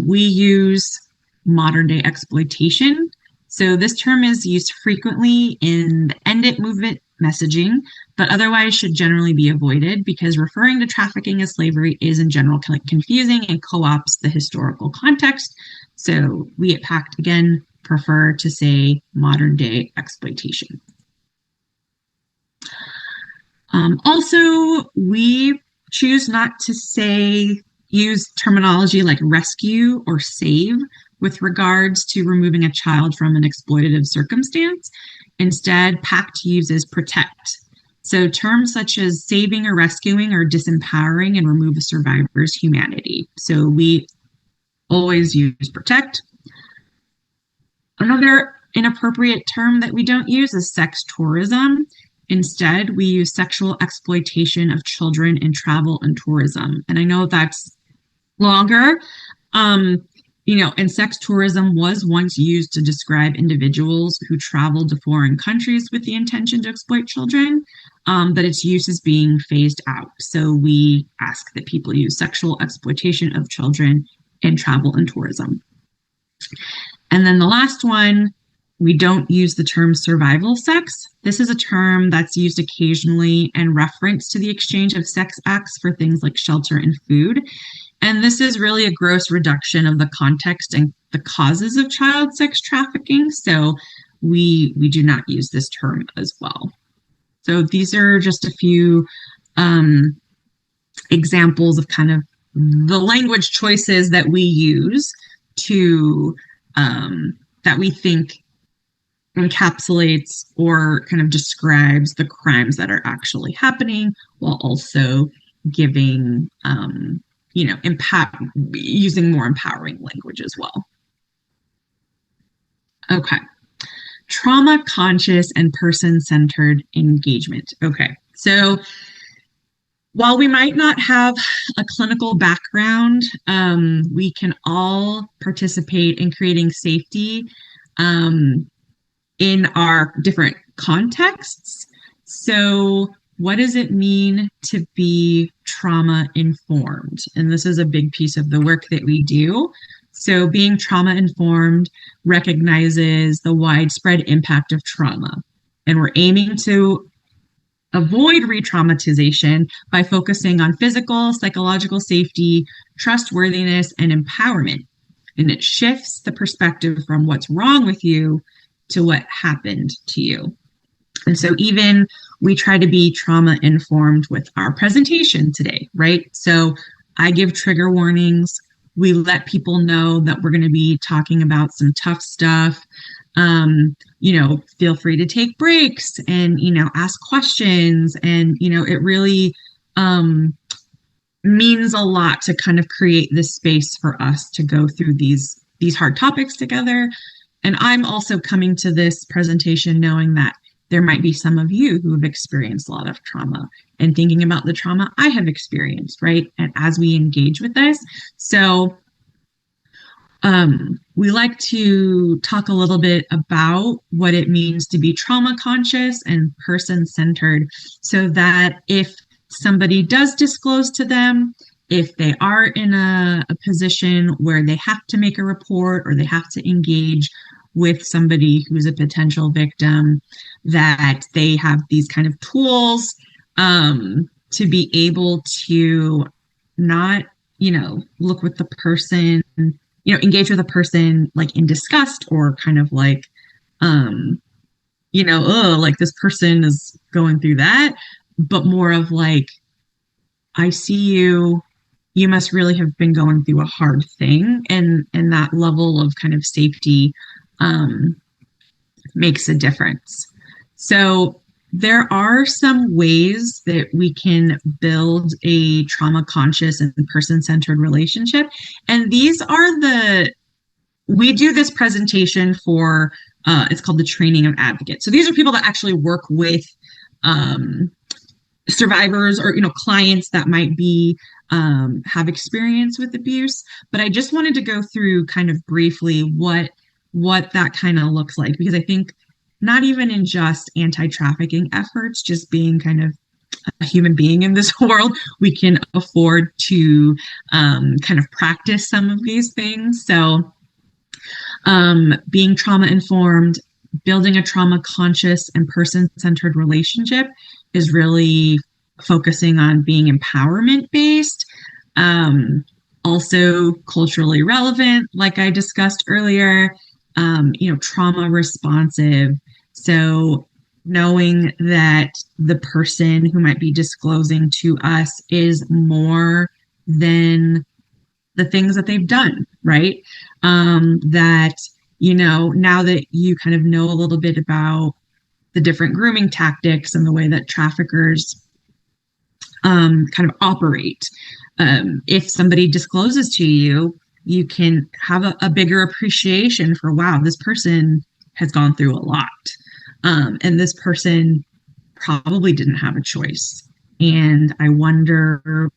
Speaker 1: we use modern day exploitation. So this term is used frequently in the End It movement messaging, but otherwise should generally be avoided because referring to trafficking as slavery is in general confusing and co-opts the historical context. So we at PACT, again, prefer to say modern day exploitation. Also, we choose not to use terminology like rescue or save with regards to removing a child from an exploitative circumstance. Instead, PACT uses protect. So terms such as saving or rescuing or disempowering and remove a survivor's humanity. So we always use protect. Another inappropriate term that we don't use is sex tourism. Instead, we use sexual exploitation of children in travel and tourism. And I know that's longer, and sex tourism was once used to describe individuals who traveled to foreign countries with the intention to exploit children, but its use is being phased out. So we ask that people use sexual exploitation of children in travel and tourism. And then the last one, we don't use the term survival sex. This is a term that's used occasionally in reference to the exchange of sex acts for things like shelter and food. And this is really a gross reduction of the context and the causes of child sex trafficking. So we do not use this term as well. So these are just a few examples of kind of the language choices that we use to that we think encapsulates or kind of describes the crimes that are actually happening while also giving, using more empowering language as well. Okay. Trauma conscious and person centered engagement. Okay. So while we might not have a clinical background, we can all participate in creating safety um, in our different contexts. So, what does it mean to be trauma informed? And this is a big piece of the work that we do. So, being trauma informed recognizes the widespread impact of trauma. And we're aiming to avoid re-traumatization by focusing on physical, psychological safety, trustworthiness, and empowerment. And it shifts the perspective from what's wrong with you to what happened to you. And so even we try to be trauma informed with our presentation today, right? So I give trigger warnings. We let people know that we're going to be talking about some tough stuff. Feel free to take breaks and, ask questions. And, it really means a lot to kind of create this space for us to go through these hard topics together. And I'm also coming to this presentation knowing that there might be some of you who have experienced a lot of trauma and thinking about the trauma I have experienced, right? And as we engage with this, so we like to talk a little bit about what it means to be trauma conscious and person centered, so that if somebody does disclose to them, if they are in a position where they have to make a report or they have to engage with somebody who's a potential victim, that they have these kind of tools to be able to not, look with the person, engage with a person like in disgust or kind of like, like this person is going through that, but more of like, I see you, you must really have been going through a hard thing. And that level of kind of safety makes a difference. So there are some ways that we can build a trauma conscious and person centered relationship. And these are we do this presentation for, it's called the training of advocates. So these are people that actually work with survivors or, clients that might be, have experience with abuse. But I just wanted to go through kind of briefly what that kind of looks like, because I think not even in just anti-trafficking efforts, just being kind of a human being in this world, we can afford to kind of practice some of these things. So being trauma informed, building a trauma conscious and person-centered relationship is really focusing on being empowerment based. Also culturally relevant, like I discussed earlier, trauma responsive. So knowing that the person who might be disclosing to us is more than the things that they've done, right? That, now that you kind of know a little bit about the different grooming tactics and the way that traffickers kind of operate, if somebody discloses to you, you can have a bigger appreciation for, wow, this person has gone through a lot. And this person probably didn't have a choice. And I wonder,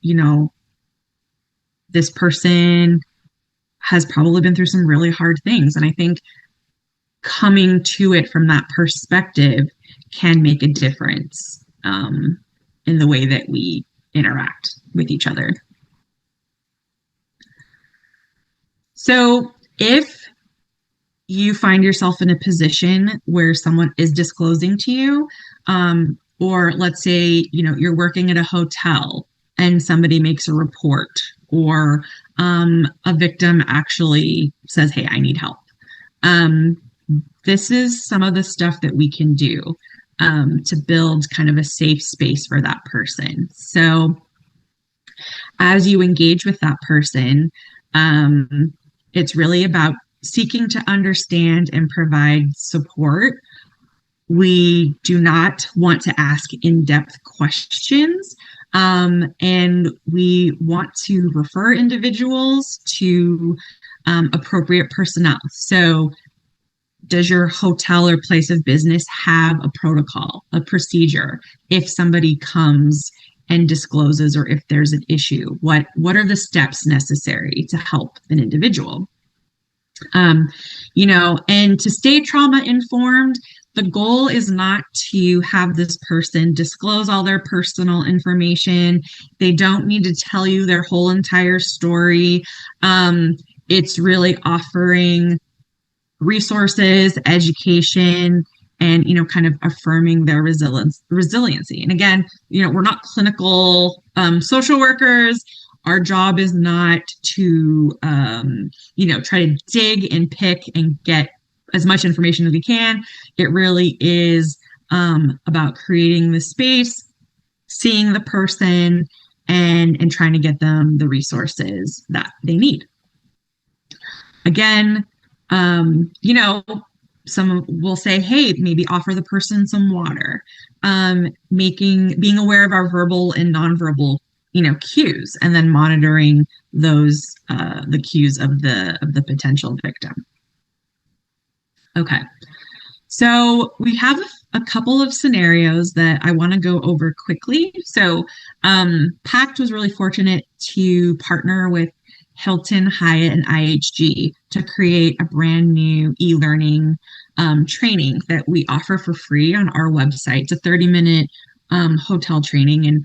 Speaker 1: this person has probably been through some really hard things. And I think coming to it from that perspective can make a difference in the way that we interact with each other. So if you find yourself in a position where someone is disclosing to you, or let's say, you're working at a hotel and somebody makes a report, or a victim actually says, hey, I need help. This is some of the stuff that we can do to build kind of a safe space for that person. So as you engage with that person, it's really about seeking to understand and provide support. We do not want to ask in-depth questions. And we want to refer individuals to appropriate personnel. So, does your hotel or place of business have a protocol, a procedure? If somebody comes and discloses, or if there's an issue, what are the steps necessary to help an individual? um, and to stay trauma informed, the goal is not to have this person disclose all their personal information. They don't need to tell you their whole entire story. It's really offering resources, education, and kind of affirming their resiliency. And again, we're not clinical social workers. Our job is not to try to dig and pick and get as much information as we can. It really is about creating the space, seeing the person, and trying to get them the resources that they need. Again, some will say, hey, maybe offer the person some water. Being aware of our verbal and nonverbal, cues, and then monitoring those, the cues of the potential victim. Okay, so we have a couple of scenarios that I want to go over quickly. So PACT was really fortunate to partner with Hilton, Hyatt, and IHG to create a brand new e-learning training that we offer for free on our website. It's a 30-minute hotel training, and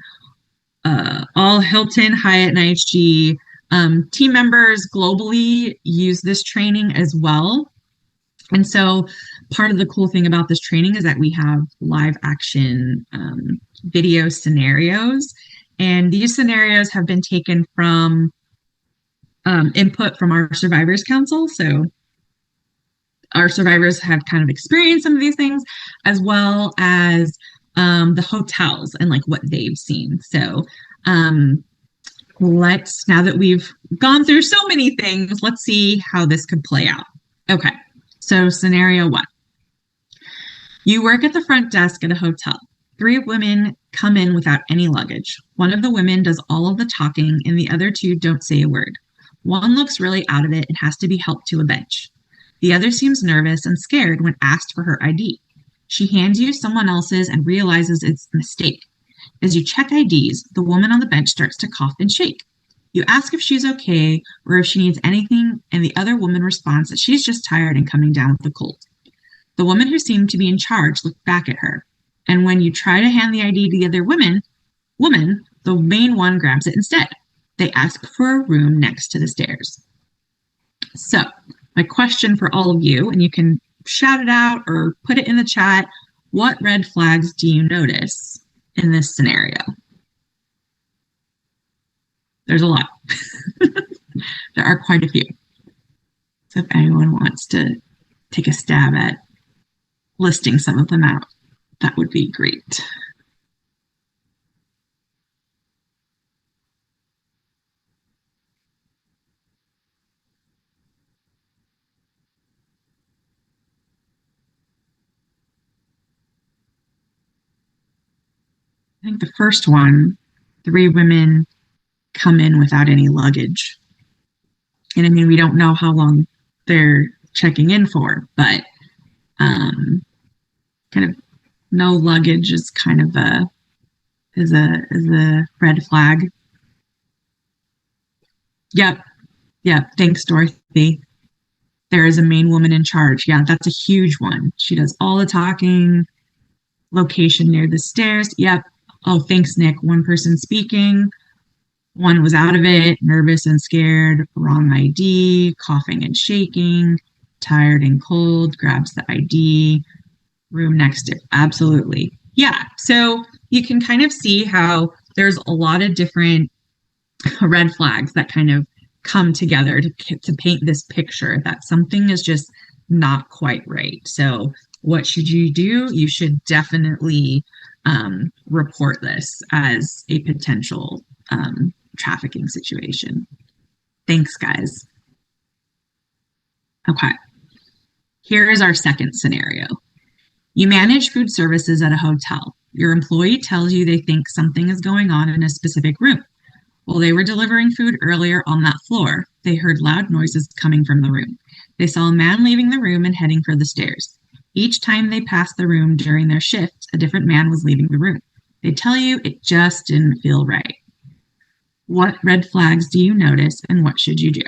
Speaker 1: all Hilton, Hyatt, and IHG team members globally use this training as well. And so part of the cool thing about this training is that we have live action video scenarios, and these scenarios have been taken from input from our Survivors Council. So our survivors have kind of experienced some of these things, as well as the hotels and like what they've seen. So now that we've gone through so many things, let's see how this could play out. Okay, so scenario one. You work at the front desk at a hotel. 3 women come in without any luggage. One of the women does all of the talking, and the other 2 don't say a word. One looks really out of it and has to be helped to a bench. The other seems nervous and scared when asked for her ID. She hands you someone else's and realizes it's a mistake. As you check IDs, the woman on the bench starts to cough and shake. You ask if she's okay or if she needs anything, and the other woman responds that she's just tired and coming down with a cold. The woman who seemed to be in charge looked back at her, and when you try to hand the ID to the other woman, the main one grabs it instead. They ask for a room next to the stairs. So, my question for all of you, and you can shout it out or put it in the chat, what red flags do you notice in this scenario? There's a lot. There are quite a few. So if anyone wants to take a stab at listing some of them out, that would be great. I think the first one, 3 women come in without any luggage. And I mean, we don't know how long they're checking in for, but kind of no luggage is kind of a red flag. Yep. Thanks, Dorothy. There is a main woman in charge. Yeah, that's a huge one. She does all the talking. Location near the stairs. Yep. Oh, thanks, Nick. One person speaking. One was out of it, nervous and scared, wrong ID, coughing and shaking, tired and cold, grabs the ID, room next to it. Absolutely. Yeah. So you can kind of see how there's a lot of different red flags that kind of come together to paint this picture that something is just not quite right. So what should you do? You should definitely report this as a potential trafficking situation. Thanks, guys. Okay. Here is our second scenario. You manage food services at a hotel. Your employee tells you they think something is going on in a specific room. While they were delivering food earlier on that floor, they heard loud noises coming from the room. They saw a man leaving the room and heading for the stairs. Each time they passed the room during their shift, a different man was leaving the room. They tell you it just didn't feel right. What red flags do you notice and what should you do?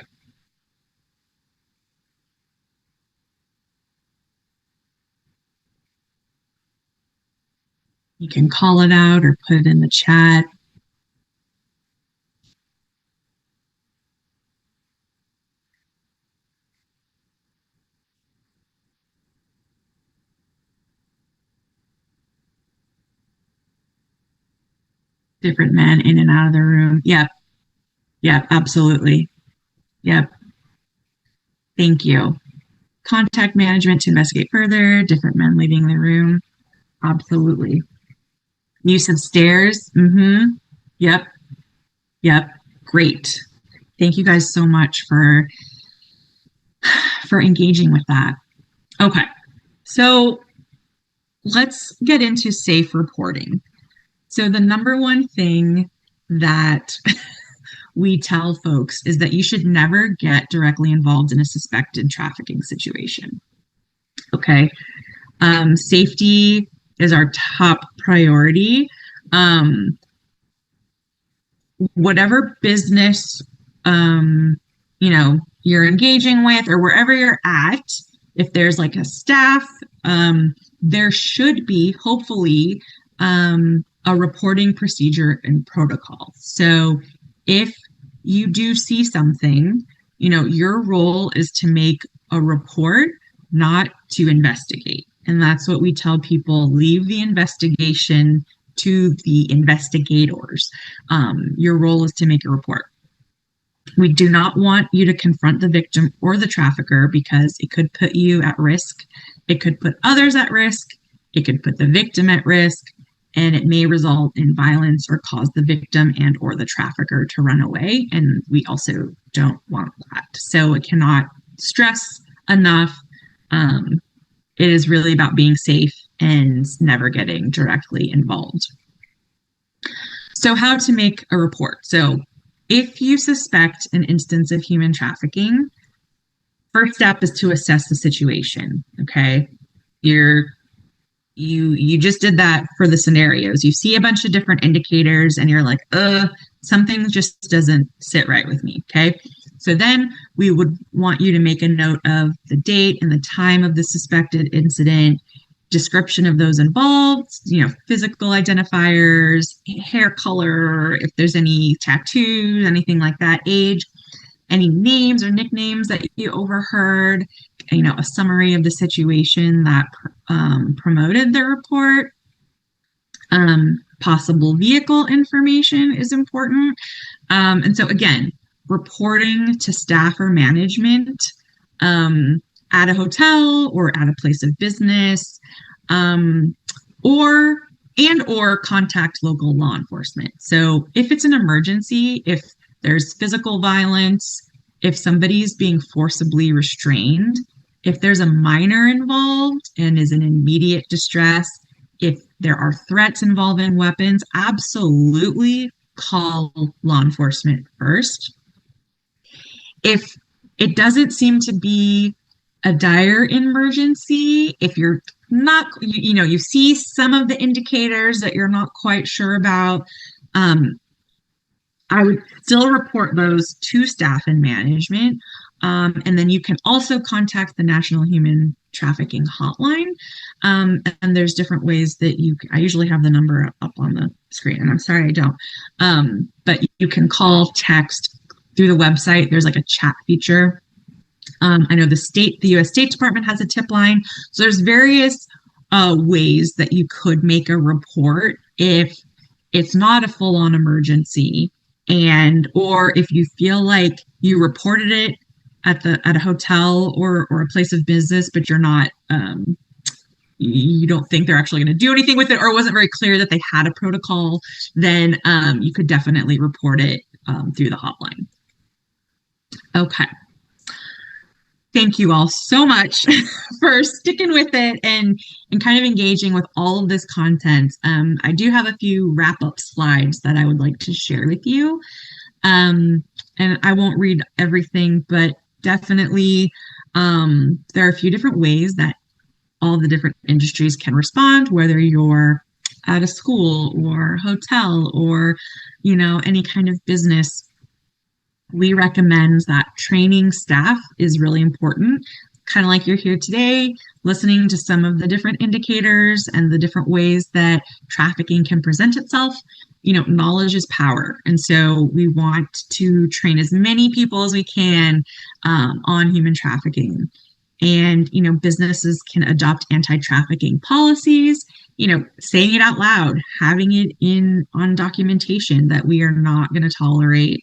Speaker 1: You can call it out or put it in the chat. Different men in and out of the room. Yep. Yep. Absolutely. Yep. Thank you. Contact management to investigate further. Different men leaving the room. Absolutely. Use of stairs. Mm-hmm. Yep. Yep. Great. Thank you guys so much for engaging with that. Okay. So let's get into safe reporting. So the number one thing that we tell folks is that you should never get directly involved in a suspected trafficking situation. Okay. Safety is our top priority. Whatever business, you're engaging with or wherever you're at, if there's like a staff, there should be hopefully a reporting procedure and protocol. So if you do see something, your role is to make a report, not to investigate. And that's what we tell people, leave the investigation to the investigators. Your role is to make a report. We do not want you to confront the victim or the trafficker because it could put you at risk. It could put others at risk. It could put the victim at risk, and it may result in violence or cause the victim and or the trafficker to run away. And we also don't want that. So it cannot stress enough. It is really about being safe and never getting directly involved. So how to make a report. So if you suspect an instance of human trafficking, first step is to assess the situation. Okay. You just did that for the scenarios. You see a bunch of different indicators and you're like, something just doesn't sit right with me. Okay. So then we would want you to make a note of the date and the time of the suspected incident, description of those involved, physical identifiers, hair color, if there's any tattoos, anything like that, age, any names or nicknames that you overheard, a summary of the situation that promoted the report. Possible vehicle information is important. And so again, reporting to staff or management at a hotel or at a place of business, or contact local law enforcement. So if it's an emergency, if there's physical violence, if somebody's being forcibly restrained, if there's a minor involved and is in immediate distress, if there are threats involving weapons, absolutely call law enforcement first. If it doesn't seem to be a dire emergency, if you're not, you see some of the indicators that you're not quite sure about, I would still report those to staff and management. And then you can also contact the National Human Trafficking Hotline. And there's different ways that I usually have the number up on the screen, and I'm sorry I don't. But you can call, text through the website. There's like a chat feature. I know the U.S. State Department has a tip line. So there's various ways that you could make a report if it's not a full-on emergency, or if you feel like you reported it at a hotel or a place of business, but you're not, you don't think they're actually going to do anything with it, or it wasn't very clear that they had a protocol, then you could definitely report it through the hotline. Okay. thank you all so much for sticking with it and kind of engaging with all of this content. I do have a few wrap-up slides that I would like to share with you. And I won't read everything, but definitely there are a few different ways that all the different industries can respond, whether you're at a school or hotel or, any kind of business. We recommend that training staff is really important, kind of like you're here today, listening to some of the different indicators and the different ways that trafficking can present itself. Knowledge is power. And so we want to train as many people as we can on human trafficking. And, businesses can adopt anti-trafficking policies, saying it out loud, having it on documentation that we are not going to tolerate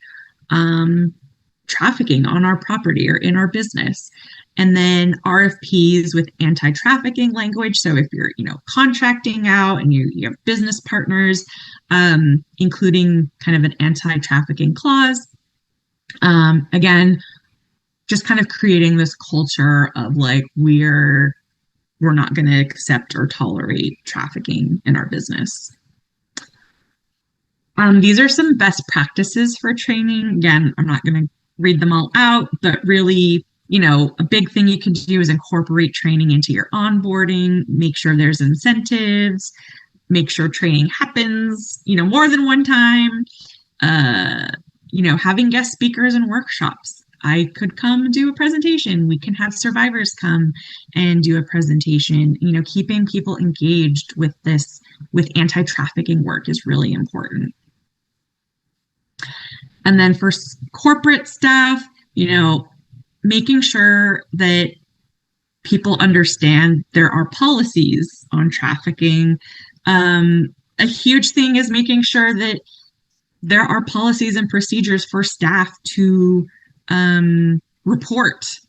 Speaker 1: trafficking on our property or in our business. And then RFPs with anti-trafficking language. So if you're, contracting out and you have business partners, including kind of an anti-trafficking clause. Again, just kind of creating this culture of like, we're not going to accept or tolerate trafficking in our business. These are some best practices for training. Again, I'm not going to read them all out, but really, a big thing you can do is incorporate training into your onboarding, make sure there's incentives, make sure training happens, more than one time, having guest speakers and workshops. I could come do a presentation. We can have survivors come and do a presentation. Keeping people engaged with anti-trafficking work is really important. And then for corporate staff, making sure that people understand there are policies on trafficking. A huge thing is making sure that there are policies and procedures for staff to report.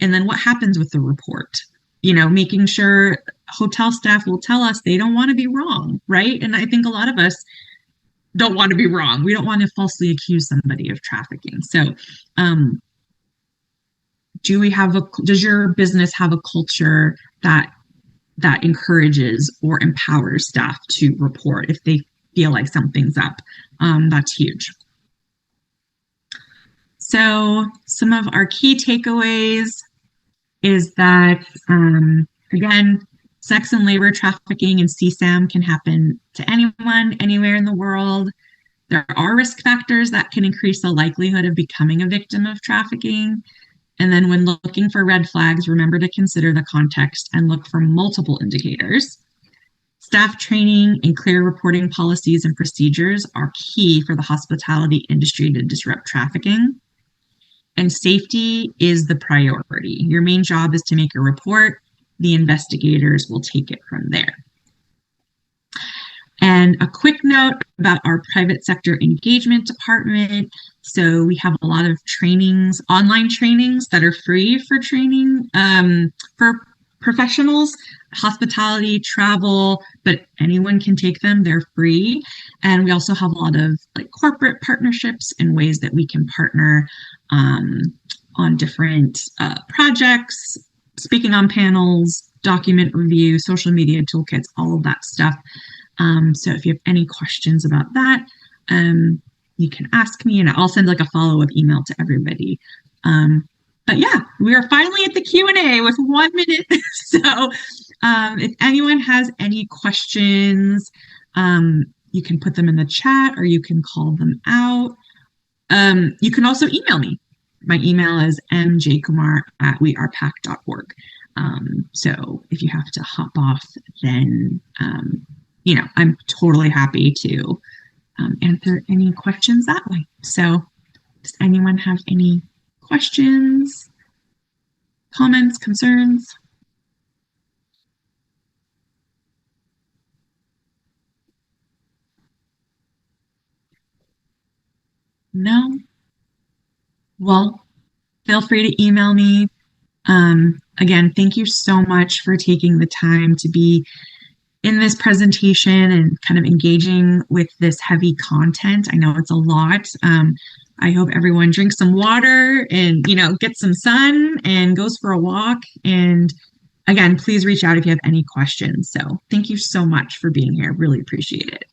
Speaker 1: And then what happens with the report? Making sure hotel staff will tell us they don't want to be wrong, right? And I think a lot of us don't want to be wrong. We don't want to falsely accuse somebody of trafficking. So does your business have a culture that encourages or empowers staff to report if they feel like something's up? That's huge. So some of our key takeaways is that, again, sex and labor trafficking and CSAM can happen to anyone, anywhere in the world. There are risk factors that can increase the likelihood of becoming a victim of trafficking. And then when looking for red flags, remember to consider the context and look for multiple indicators. Staff training and clear reporting policies and procedures are key for the hospitality industry to disrupt trafficking. And safety is the priority. Your main job is to make a report. The investigators will take it from there. And a quick note about our private sector engagement department. So we have a lot of trainings, online trainings that are free for training for professionals, hospitality, travel, but anyone can take them. They're free. And we also have a lot of corporate partnerships and ways that we can partner on different projects, speaking on panels, document review, social media toolkits, all of that stuff. So if you have any questions about that, you can ask me and I'll send a follow-up email to everybody. But yeah, we are finally at the Q&A with 1 minute. So if anyone has any questions, you can put them in the chat or you can call them out. You can also email me. My email is mjkumar@wearepact.org. So if you have to hop off, then, I'm totally happy to answer any questions that way. So does anyone have any questions, comments, concerns? No? Well, feel free to email me. Again, thank you so much for taking the time to be in this presentation and kind of engaging with this heavy content. I know it's a lot. I hope everyone drinks some water and, gets some sun and goes for a walk. And again, please reach out if you have any questions. So thank you so much for being here. Really appreciate it.